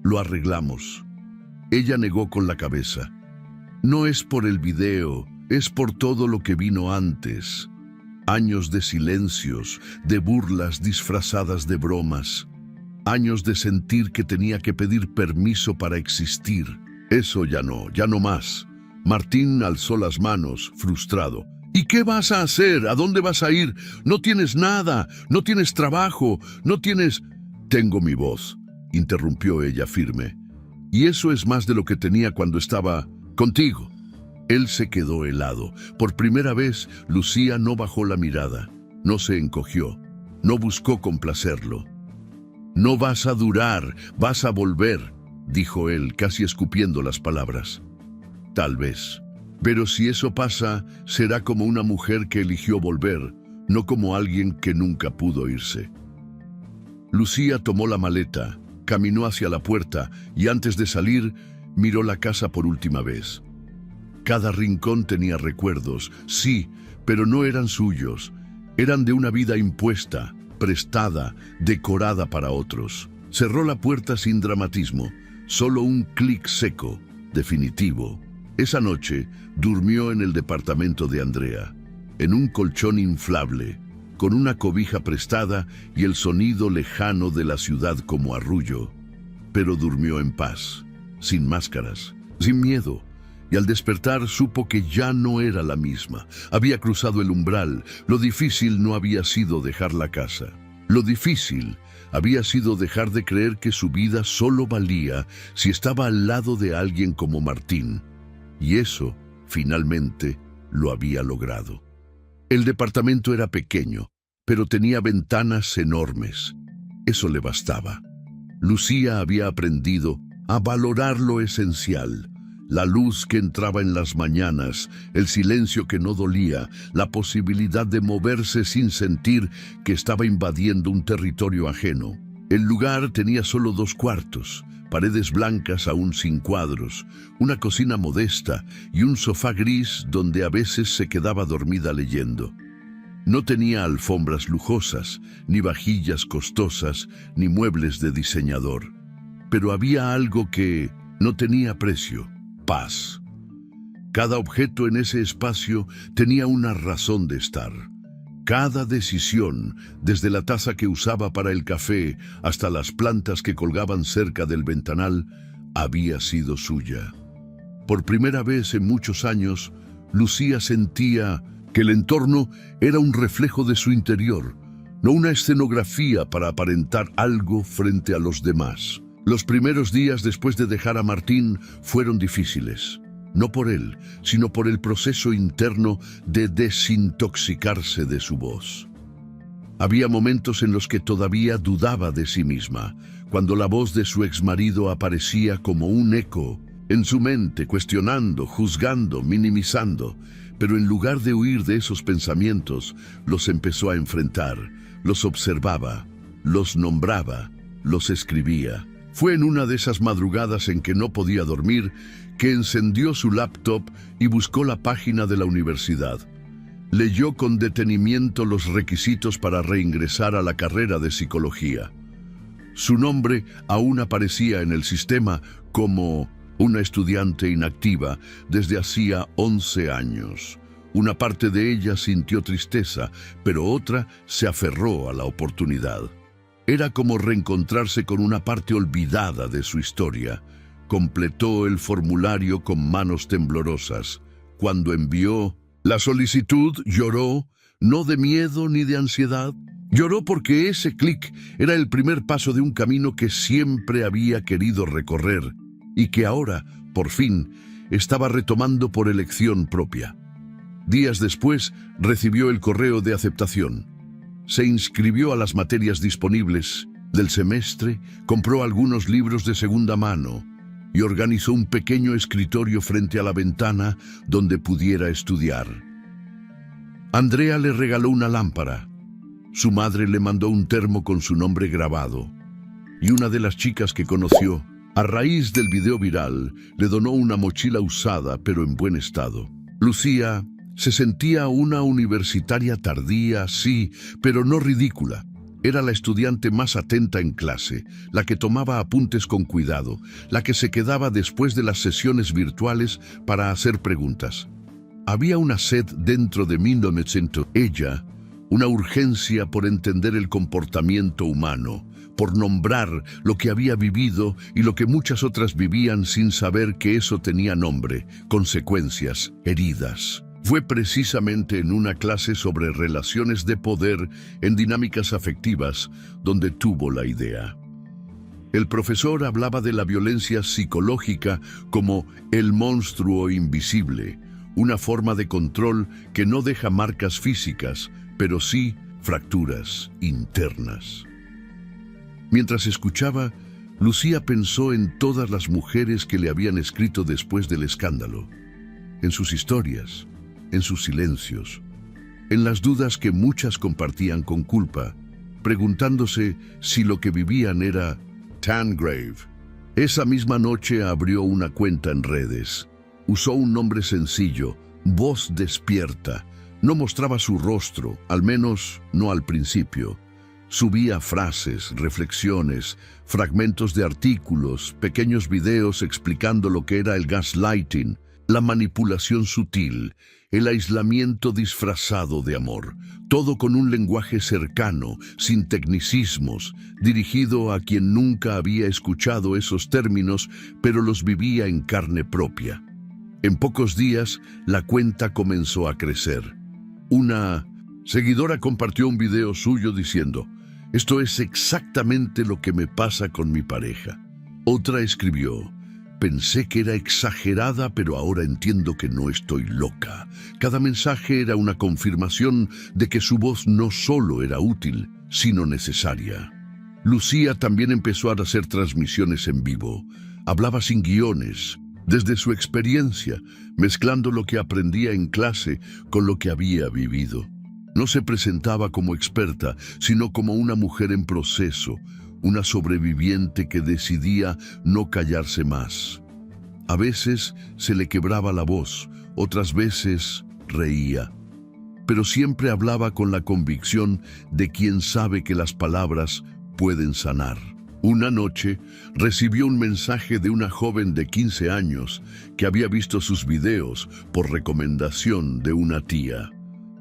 Lo arreglamos. Ella negó con la cabeza. No es por el video. Es por todo lo que vino antes. Años de silencios, de burlas disfrazadas de bromas. Años de sentir que tenía que pedir permiso para existir. Eso ya no más. Martín alzó las manos, frustrado. ¿Y qué vas a hacer? ¿A dónde vas a ir? No tienes nada, no tienes trabajo, no tienes... Tengo mi voz, interrumpió ella firme. Y eso es más de lo que tenía cuando estaba contigo. Él se quedó helado. Por primera vez, Lucía no bajó la mirada, no se encogió, no buscó complacerlo. No vas a durar, vas a volver, dijo él, casi escupiendo las palabras. Tal vez. Pero si eso pasa, será como una mujer que eligió volver, no como alguien que nunca pudo irse. Lucía tomó la maleta, caminó hacia la puerta y antes de salir, miró la casa por última vez. Cada rincón tenía recuerdos, sí, pero no eran suyos. Eran de una vida impuesta, prestada, decorada para otros. Cerró la puerta sin dramatismo, solo un clic seco, definitivo. Esa noche durmió en el departamento de Andrea, en un colchón inflable, con una cobija prestada y el sonido lejano de la ciudad como arrullo. Pero durmió en paz, sin máscaras, sin miedo. Y al despertar supo que ya no era la misma. Había cruzado el umbral. Lo difícil no había sido dejar la casa. Lo difícil había sido dejar de creer que su vida solo valía si estaba al lado de alguien como Martín. Y eso, finalmente, lo había logrado. El departamento era pequeño, pero tenía ventanas enormes. Eso le bastaba. Lucía había aprendido a valorar lo esencial: la luz que entraba en las mañanas, el silencio que no dolía, la posibilidad de moverse sin sentir que estaba invadiendo un territorio ajeno. El lugar tenía solo 2 cuartos, paredes blancas aún sin cuadros, una cocina modesta y un sofá gris donde a veces se quedaba dormida leyendo. No tenía alfombras lujosas, ni vajillas costosas, ni muebles de diseñador. Pero había algo que no tenía precio: paz. Cada objeto en ese espacio tenía una razón de estar. Cada decisión, desde la taza que usaba para el café hasta las plantas que colgaban cerca del ventanal, había sido suya. Por primera vez en muchos años, Lucía sentía que el entorno era un reflejo de su interior, no una escenografía para aparentar algo frente a los demás. Los primeros días después de dejar a Martín fueron difíciles. No por él, sino por el proceso interno de desintoxicarse de su voz. Había momentos en los que todavía dudaba de sí misma, cuando la voz de su exmarido aparecía como un eco en su mente, cuestionando, juzgando, minimizando. Pero en lugar de huir de esos pensamientos, los empezó a enfrentar, los observaba, los nombraba, los escribía. Fue en una de esas madrugadas en que no podía dormir que encendió su laptop y buscó la página de la universidad. Leyó con detenimiento los requisitos para reingresar a la carrera de psicología. Su nombre aún aparecía en el sistema como una estudiante inactiva desde hacía 11 años. Una parte de ella sintió tristeza, pero otra se aferró a la oportunidad. Era como reencontrarse con una parte olvidada de su historia. Completó el formulario con manos temblorosas. Cuando envió la solicitud, lloró, no de miedo ni de ansiedad. Lloró porque ese clic era el primer paso de un camino que siempre había querido recorrer y que ahora, por fin, estaba retomando por elección propia. Días después, recibió el correo de aceptación. Se inscribió a las materias disponibles del semestre, compró algunos libros de segunda mano y organizó un pequeño escritorio frente a la ventana donde pudiera estudiar. Andrea le regaló una lámpara. Su madre le mandó un termo con su nombre grabado. Y una de las chicas que conoció, a raíz del video viral, le donó una mochila usada pero en buen estado. Lucía se sentía una universitaria tardía, sí, pero no ridícula. Era la estudiante más atenta en clase, la que tomaba apuntes con cuidado, la que se quedaba después de las sesiones virtuales para hacer preguntas. Había una sed dentro de mí, ella, una urgencia por entender el comportamiento humano, por nombrar lo que había vivido y lo que muchas otras vivían sin saber que eso tenía nombre, consecuencias, heridas. Fue precisamente en una clase sobre relaciones de poder en dinámicas afectivas donde tuvo la idea. El profesor hablaba de la violencia psicológica como el monstruo invisible, una forma de control que no deja marcas físicas, pero sí fracturas internas. Mientras escuchaba, Lucía pensó en todas las mujeres que le habían escrito después del escándalo, en sus historias, en sus silencios, en las dudas que muchas compartían con culpa, preguntándose si lo que vivían era tan grave. Esa misma noche abrió una cuenta en redes. Usó un nombre sencillo, Voz Despierta. No mostraba su rostro, al menos no al principio. Subía frases, reflexiones, fragmentos de artículos, pequeños videos explicando lo que era el gaslighting, la manipulación sutil, el aislamiento disfrazado de amor, todo con un lenguaje cercano, sin tecnicismos, dirigido a quien nunca había escuchado esos términos, pero los vivía en carne propia. En pocos días, la cuenta comenzó a crecer. Una seguidora compartió un video suyo diciendo: «Esto es exactamente lo que me pasa con mi pareja». Otra escribió: Pensé que era exagerada, pero ahora entiendo que no estoy loca. Cada mensaje era una confirmación de que su voz no solo era útil, sino necesaria. Lucía también empezó a hacer transmisiones en vivo. Hablaba sin guiones, desde su experiencia, mezclando lo que aprendía en clase con lo que había vivido. No se presentaba como experta, sino como una mujer en proceso, una sobreviviente que decidía no callarse más. A veces se le quebraba la voz, otras veces reía, pero siempre hablaba con la convicción de quien sabe que las palabras pueden sanar. Una noche recibió un mensaje de una joven de 15 años que había visto sus videos por recomendación de una tía.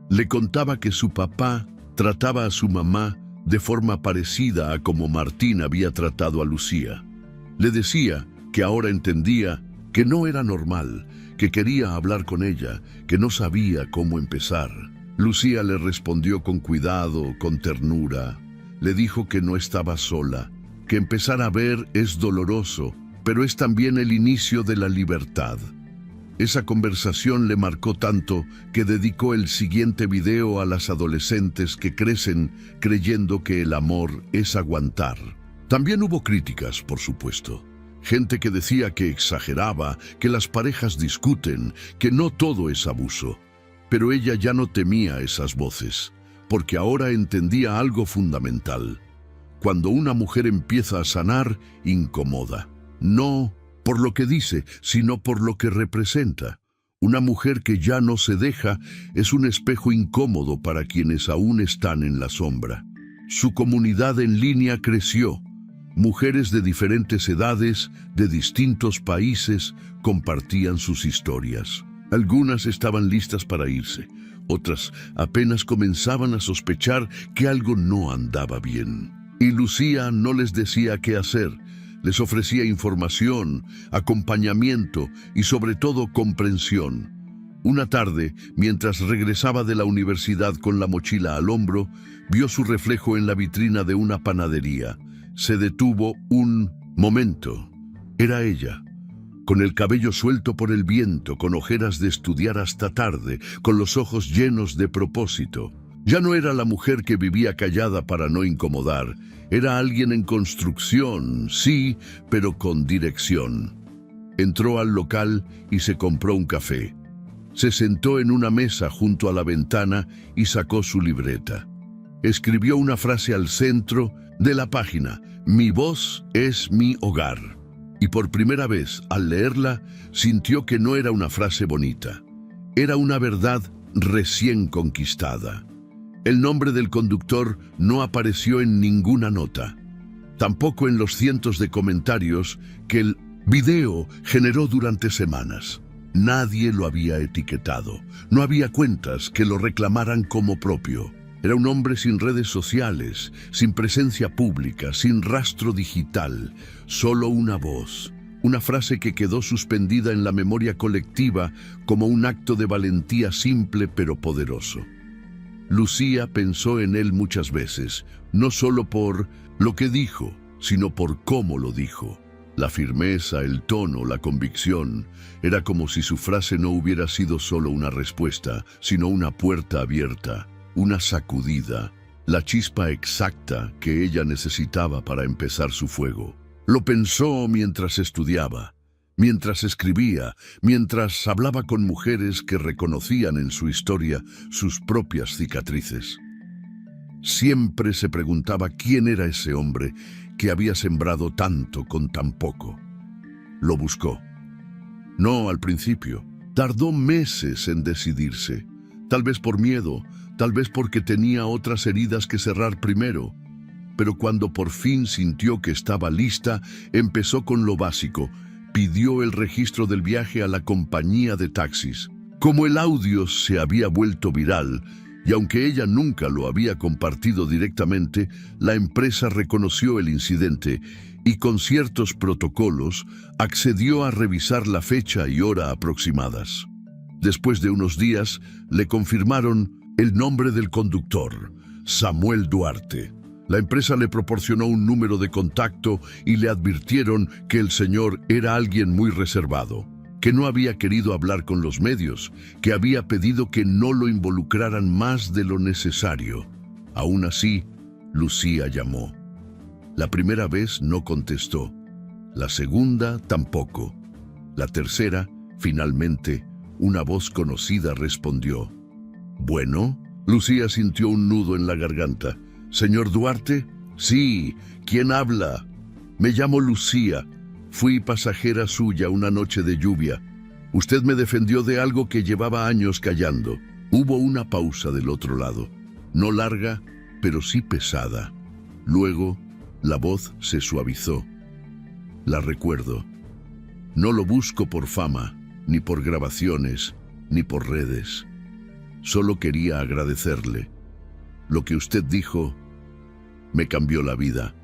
Le contaba que su papá trataba a su mamá de forma parecida a como Martín había tratado a Lucía. Le decía que ahora entendía que no era normal, que quería hablar con ella, que no sabía cómo empezar. Lucía le respondió con cuidado, con ternura. Le dijo que no estaba sola, que empezar a ver es doloroso, pero es también el inicio de la libertad. Esa conversación le marcó tanto que dedicó el siguiente video a las adolescentes que crecen creyendo que el amor es aguantar. También hubo críticas, por supuesto. Gente que decía que exageraba, que las parejas discuten, que no todo es abuso. Pero ella ya no temía esas voces, porque ahora entendía algo fundamental. Cuando una mujer empieza a sanar, incomoda. No por lo que dice, sino por lo que representa. Una mujer que ya no se deja es un espejo incómodo para quienes aún están en la sombra. Su comunidad en línea creció. Mujeres de diferentes edades, de distintos países, compartían sus historias. Algunas estaban listas para irse, otras apenas comenzaban a sospechar que algo no andaba bien. Y Lucía no les decía qué hacer, les ofrecía información, acompañamiento y sobre todo comprensión. Una tarde, mientras regresaba de la universidad con la mochila al hombro, vio su reflejo en la vitrina de una panadería. Se detuvo un momento. Era ella, con el cabello suelto por el viento, con ojeras de estudiar hasta tarde, con los ojos llenos de propósito. Ya no era la mujer que vivía callada para no incomodar. Era alguien en construcción, sí, pero con dirección. Entró al local y se compró un café. Se sentó en una mesa junto a la ventana y sacó su libreta. Escribió una frase al centro de la página: "Mi voz es mi hogar". Y por primera vez, al leerla, sintió que no era una frase bonita. Era una verdad recién conquistada. El nombre del conductor no apareció en ninguna nota, tampoco en los cientos de comentarios que el video generó durante semanas. Nadie lo había etiquetado, no había cuentas que lo reclamaran como propio. Era un hombre sin redes sociales, sin presencia pública, sin rastro digital, solo una voz, una frase que quedó suspendida en la memoria colectiva como un acto de valentía simple pero poderoso. Lucía pensó en él muchas veces, no solo por lo que dijo, sino por cómo lo dijo. La firmeza, el tono, la convicción. Era como si su frase no hubiera sido solo una respuesta, sino una puerta abierta, una sacudida, la chispa exacta que ella necesitaba para empezar su fuego. Lo pensó mientras estudiaba, mientras escribía, mientras hablaba con mujeres que reconocían en su historia sus propias cicatrices. Siempre se preguntaba quién era ese hombre que había sembrado tanto con tan poco. Lo buscó. No al principio. Tardó meses en decidirse. Tal vez por miedo, tal vez porque tenía otras heridas que cerrar primero. Pero cuando por fin sintió que estaba lista, empezó con lo básico. Pidió el registro del viaje a la compañía de taxis. Como el audio se había vuelto viral, y aunque ella nunca lo había compartido directamente, la empresa reconoció el incidente y con ciertos protocolos accedió a revisar la fecha y hora aproximadas. Después de unos días, le confirmaron el nombre del conductor: Samuel Duarte. La empresa le proporcionó un número de contacto y le advirtieron que el señor era alguien muy reservado, que no había querido hablar con los medios, que había pedido que no lo involucraran más de lo necesario. Aún así, Lucía llamó. La primera vez no contestó, la segunda tampoco. La tercera, finalmente, una voz conocida respondió. «Bueno». Lucía sintió un nudo en la garganta. «¿Señor Duarte?» «Sí, ¿quién habla?» «Me llamo Lucía. Fui pasajera suya una noche de lluvia. Usted me defendió de algo que llevaba años callando». Hubo una pausa del otro lado, no larga, pero sí pesada. Luego, la voz se suavizó. «La recuerdo. No lo busco por fama, ni por grabaciones, ni por redes. Solo quería agradecerle. Lo que usted dijo me cambió la vida».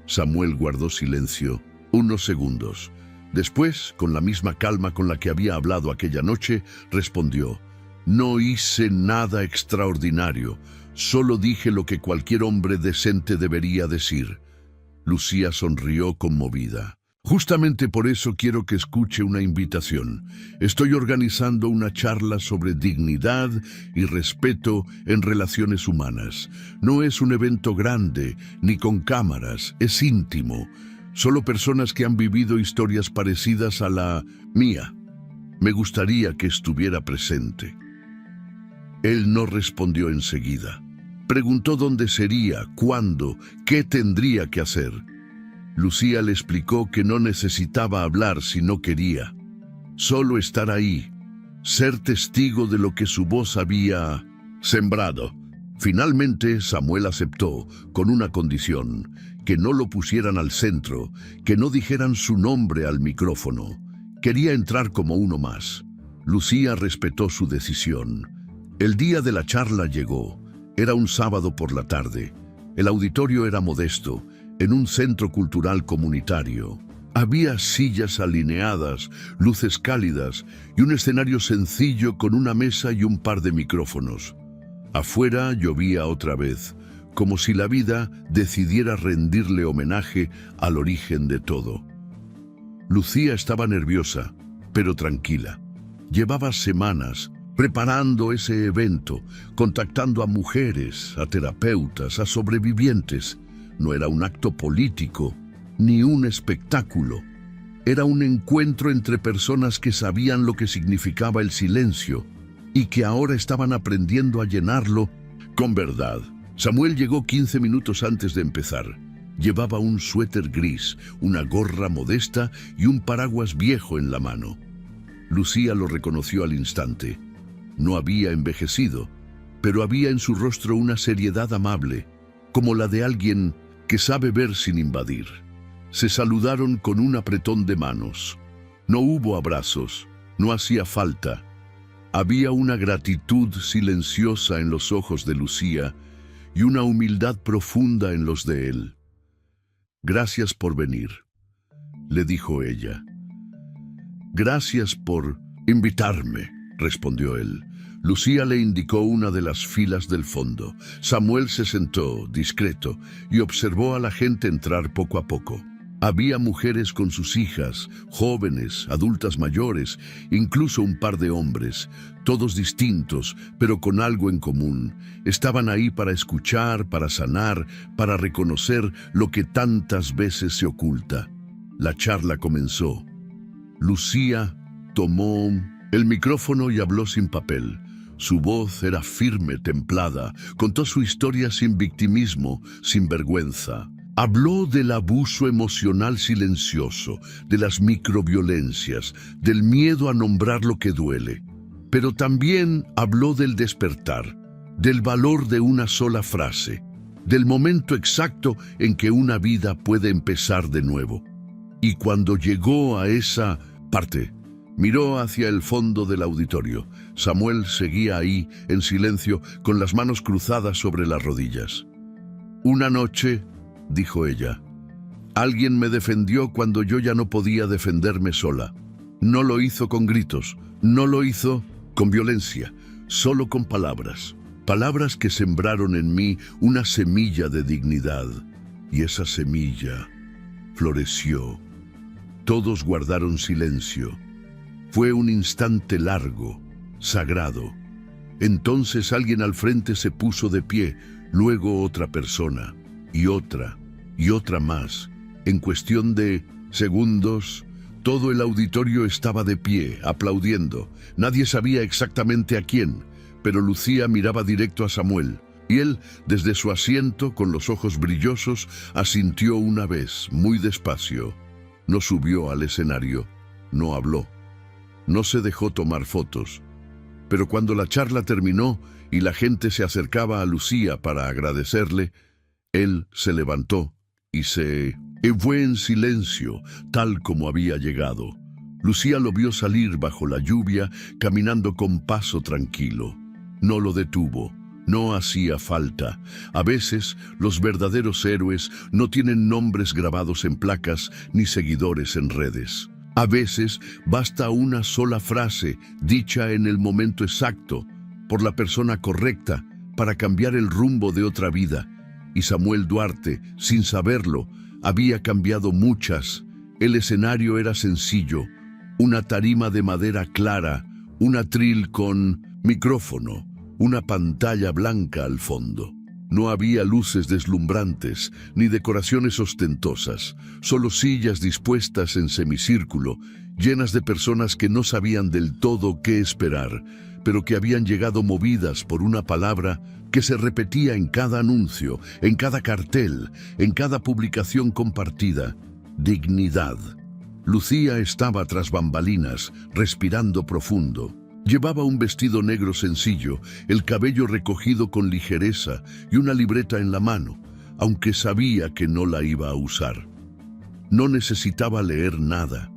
Samuel guardó silencio unos segundos. Después, con la misma calma con la que había hablado aquella noche, respondió: «No hice nada extraordinario. Solo dije lo que cualquier hombre decente debería decir». Lucía sonrió conmovida. «Justamente por eso quiero que escuche una invitación. Estoy organizando una charla sobre dignidad y respeto en relaciones humanas. No es un evento grande, ni con cámaras, es íntimo. Solo personas que han vivido historias parecidas a la mía. Me gustaría que estuviera presente». Él no respondió enseguida. Preguntó dónde sería, cuándo, qué tendría que hacer. Lucía le explicó que no necesitaba hablar si no quería. Solo estar ahí, ser testigo de lo que su voz había sembrado. Finalmente, Samuel aceptó, con una condición: que no lo pusieran al centro, que no dijeran su nombre al micrófono. Quería entrar como uno más. Lucía respetó su decisión. El día de la charla llegó. Era un sábado por la tarde. El auditorio era modesto, en un centro cultural comunitario. Había sillas alineadas, luces cálidas y un escenario sencillo con una mesa y un par de micrófonos. Afuera llovía otra vez, como si la vida decidiera rendirle homenaje al origen de todo. Lucía estaba nerviosa, pero tranquila. Llevaba semanas preparando ese evento, contactando a mujeres, a terapeutas, a sobrevivientes. No era un acto político, ni un espectáculo. Era un encuentro entre personas que sabían lo que significaba el silencio y que ahora estaban aprendiendo a llenarlo con verdad. Samuel llegó 15 minutos antes de empezar. Llevaba un suéter gris, una gorra modesta y un paraguas viejo en la mano. Lucía lo reconoció al instante. No había envejecido, pero había en su rostro una seriedad amable, como la de alguien que sabe ver sin invadir. Se saludaron con un apretón de manos. No hubo abrazos, no hacía falta. Había una gratitud silenciosa en los ojos de Lucía y una humildad profunda en los de él. «Gracias por venir», le dijo ella. «Gracias por invitarme», respondió él. Lucía le indicó una de las filas del fondo. Samuel se sentó, discreto, y observó a la gente entrar poco a poco. Había mujeres con sus hijas, jóvenes, adultas mayores, incluso un par de hombres, todos distintos, pero con algo en común. Estaban ahí para escuchar, para sanar, para reconocer lo que tantas veces se oculta. La charla comenzó. Lucía tomó el micrófono y habló sin papel. Su voz era firme, templada, contó su historia sin victimismo, sin vergüenza. Habló del abuso emocional silencioso, de las microviolencias, del miedo a nombrar lo que duele. Pero también habló del despertar, del valor de una sola frase, del momento exacto en que una vida puede empezar de nuevo. Y cuando llegó a esa parte, miró hacia el fondo del auditorio. Samuel seguía ahí, en silencio, con las manos cruzadas sobre las rodillas. «Una noche», dijo ella, «alguien me defendió cuando yo ya no podía defenderme sola. No lo hizo con gritos, no lo hizo con violencia, solo con palabras. palabras que sembraron en mí una semilla de dignidad, y esa semilla floreció. Todos guardaron silencio. Fue un instante largo, sagrado. Entonces alguien al frente se puso de pie, luego otra persona, y otra más. En cuestión de segundos, todo el auditorio estaba de pie, aplaudiendo. Nadie sabía exactamente a quién, pero Lucía miraba directo a Samuel, y él, desde su asiento, con los ojos brillosos, asintió una vez, muy despacio. No subió al escenario, no habló, no se dejó tomar fotos. Pero cuando la charla terminó y la gente se acercaba a Lucía para agradecerle, él se levantó y se fue en silencio, tal como había llegado. Lucía lo vio salir bajo la lluvia, caminando con paso tranquilo. No lo detuvo, no hacía falta. A veces, los verdaderos héroes no tienen nombres grabados en placas ni seguidores en redes. A veces, basta una sola frase, dicha en el momento exacto, por la persona correcta, para cambiar el rumbo de otra vida. Y Samuel Duarte, sin saberlo, había cambiado muchas. El escenario era sencillo, una tarima de madera clara, un atril con micrófono, una pantalla blanca al fondo. No había luces deslumbrantes ni decoraciones ostentosas, solo sillas dispuestas en semicírculo, llenas de personas que no sabían del todo qué esperar, pero que habían llegado movidas por una palabra que se repetía en cada anuncio, en cada cartel, en cada publicación compartida: dignidad. Lucía estaba tras bambalinas, respirando profundo. Llevaba un vestido negro sencillo, el cabello recogido con ligereza y una libreta en la mano, aunque sabía que no la iba a usar. No necesitaba leer nada.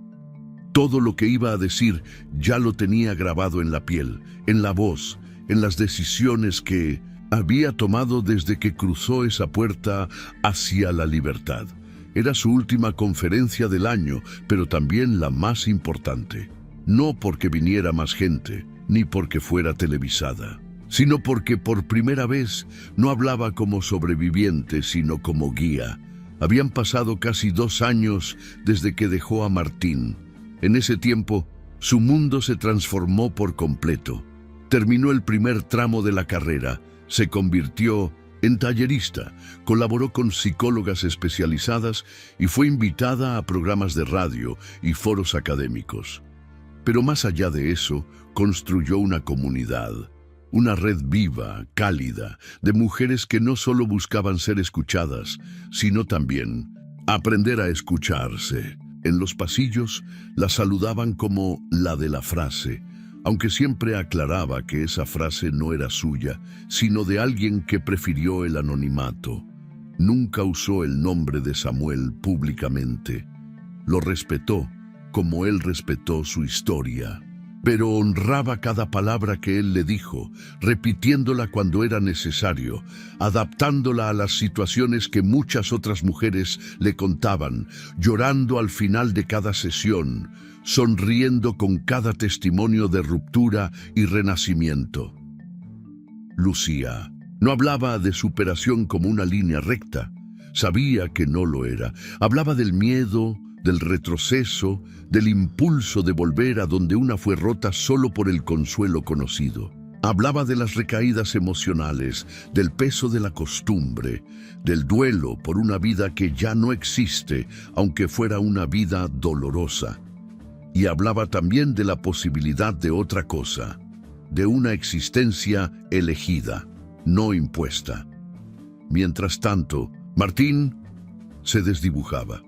Todo lo que iba a decir ya lo tenía grabado en la piel, en la voz, en las decisiones que había tomado desde que cruzó esa puerta hacia la libertad. Era su última conferencia del año, pero también la más importante. No porque viniera más gente, ni porque fuera televisada, sino porque por primera vez no hablaba como sobreviviente, sino como guía. Habían pasado casi 2 años desde que dejó a Martín. En ese tiempo, su mundo se transformó por completo. Terminó el primer tramo de la carrera, se convirtió en tallerista, colaboró con psicólogas especializadas y fue invitada a programas de radio y foros académicos. Pero más allá de eso, construyó una comunidad, una red viva, cálida, de mujeres que no solo buscaban ser escuchadas, sino también aprender a escucharse. En los pasillos la saludaban como la de la frase, aunque siempre aclaraba que esa frase no era suya, sino de alguien que prefirió el anonimato. Nunca usó el nombre de Samuel públicamente. Lo respetó, como él respetó su historia, pero honraba cada palabra que él le dijo, repitiéndola cuando era necesario, adaptándola a las situaciones que muchas otras mujeres le contaban, llorando al final de cada sesión, sonriendo con cada testimonio de ruptura y renacimiento. Lucía no hablaba de superación como una línea recta. Sabía que no lo era. Hablaba del miedo, del retroceso, del impulso de volver a donde una fue rota solo por el consuelo conocido. Hablaba de las recaídas emocionales, del peso de la costumbre, del duelo por una vida que ya no existe, aunque fuera una vida dolorosa. Y hablaba también de la posibilidad de otra cosa, de una existencia elegida, no impuesta. Mientras tanto, Martín se desdibujaba.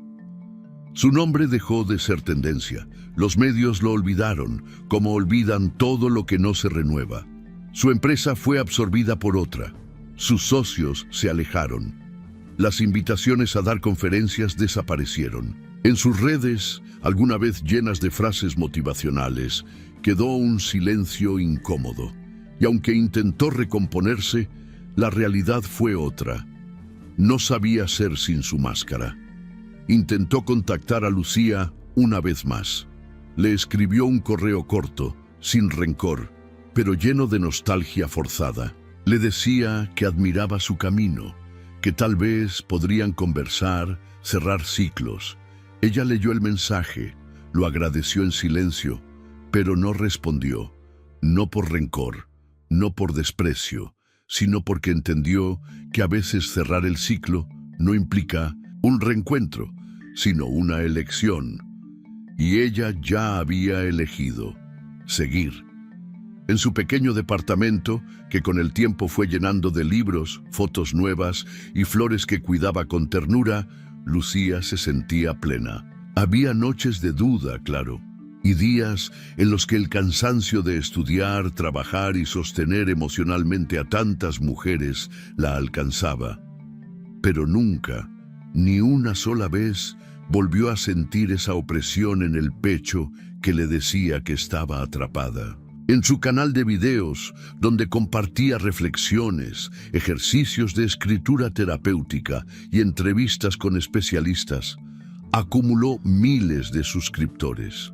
Su nombre dejó de ser tendencia. Los medios lo olvidaron, como olvidan todo lo que no se renueva. Su empresa fue absorbida por otra. Sus socios se alejaron. Las invitaciones a dar conferencias desaparecieron. En sus redes, alguna vez llenas de frases motivacionales, quedó un silencio incómodo. Y aunque intentó recomponerse, la realidad fue otra. No sabía ser sin su máscara. Intentó contactar a Lucía una vez más. Le escribió un correo corto, sin rencor, pero lleno de nostalgia forzada. Le decía que admiraba su camino, que tal vez podrían conversar, cerrar ciclos. Ella leyó el mensaje, lo agradeció en silencio, pero no respondió, no por rencor, no por desprecio, sino porque entendió que a veces cerrar el ciclo no implica un reencuentro, sino una elección. Y ella ya había elegido seguir. En su pequeño departamento, que con el tiempo fue llenando de libros, fotos nuevas y flores que cuidaba con ternura, Lucía se sentía plena. Había noches de duda, claro, y días en los que el cansancio de estudiar, trabajar y sostener emocionalmente a tantas mujeres la alcanzaba. Pero nunca, ni una sola vez, volvió a sentir esa opresión en el pecho que le decía que estaba atrapada. En su canal de videos, donde compartía reflexiones, ejercicios de escritura terapéutica y entrevistas con especialistas, acumuló miles de suscriptores.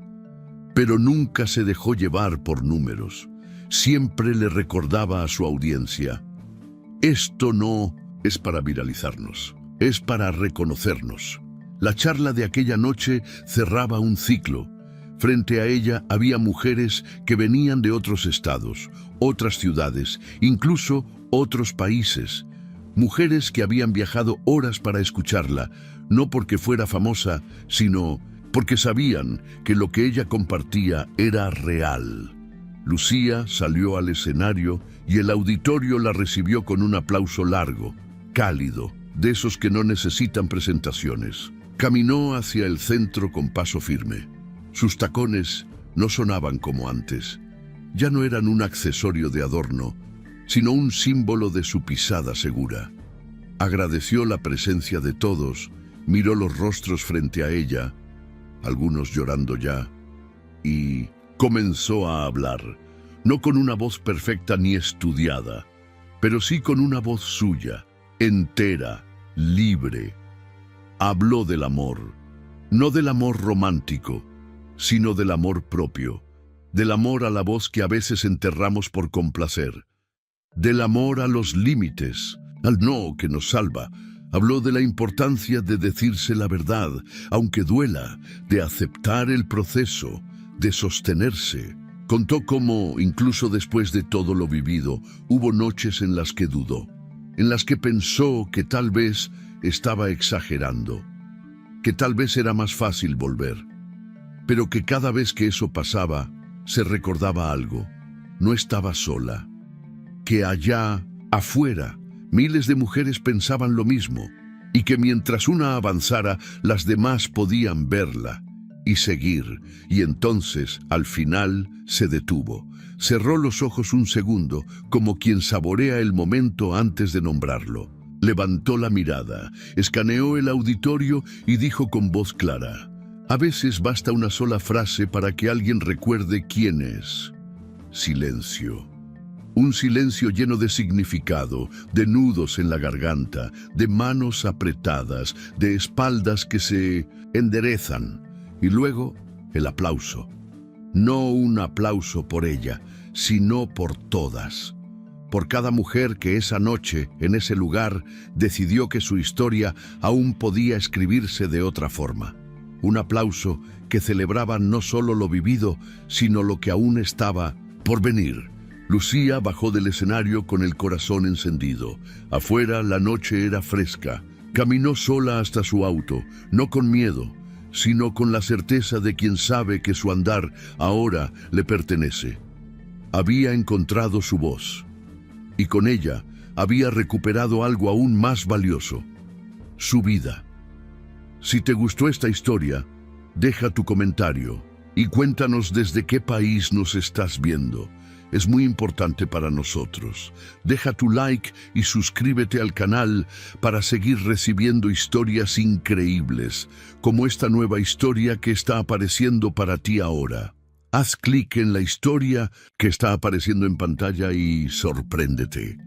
Pero nunca se dejó llevar por números. Siempre le recordaba a su audiencia: esto no es para viralizarnos, es para reconocernos. La charla de aquella noche cerraba un ciclo. Frente a ella había mujeres que venían de otros estados, otras ciudades, incluso otros países. Mujeres que habían viajado horas para escucharla, no porque fuera famosa, sino porque sabían que lo que ella compartía era real. Lucía salió al escenario y el auditorio la recibió con un aplauso largo, cálido, de esos que no necesitan presentaciones. Caminó hacia el centro con paso firme. Sus tacones no sonaban como antes. Ya no eran un accesorio de adorno, sino un símbolo de su pisada segura. Agradeció la presencia de todos, miró los rostros frente a ella, algunos llorando ya, y comenzó a hablar, no con una voz perfecta ni estudiada, pero sí con una voz suya, entera, libre. Habló del amor, no del amor romántico, sino del amor propio, del amor a la voz que a veces enterramos por complacer, del amor a los límites, al no que nos salva. Habló de la importancia de decirse la verdad, aunque duela, de aceptar el proceso, de sostenerse. Contó cómo, incluso después de todo lo vivido, hubo noches en las que dudó, en las que pensó que tal vez estaba exagerando, que tal vez era más fácil volver. Pero que cada vez que eso pasaba, se recordaba algo. No estaba sola. Que allá, afuera, miles de mujeres pensaban lo mismo, y que mientras una avanzara, las demás podían verla y seguir. Y entonces, al final, se detuvo. Cerró los ojos un segundo, como quien saborea el momento antes de nombrarlo. Levantó la mirada, escaneó el auditorio y dijo con voz clara: a veces basta una sola frase para que alguien recuerde quién es. Silencio. Un silencio lleno de significado, de nudos en la garganta, de manos apretadas, de espaldas que se enderezan. Y luego, el aplauso. No un aplauso por ella, sino por todas. Por cada mujer que esa noche, en ese lugar, decidió que su historia aún podía escribirse de otra forma. Un aplauso que celebraba no solo lo vivido, sino lo que aún estaba por venir. Lucía bajó del escenario con el corazón encendido. Afuera la noche era fresca. Caminó sola hasta su auto, no con miedo, sino con la certeza de quien sabe que su andar ahora le pertenece. Había encontrado su voz, y con ella había recuperado algo aún más valioso: su vida. Si te gustó esta historia, deja tu comentario y cuéntanos desde qué país nos estás viendo. Es muy importante para nosotros. Deja tu like y suscríbete al canal para seguir recibiendo historias increíbles, como esta nueva historia que está apareciendo para ti ahora. Haz clic en la historia que está apareciendo en pantalla y sorpréndete.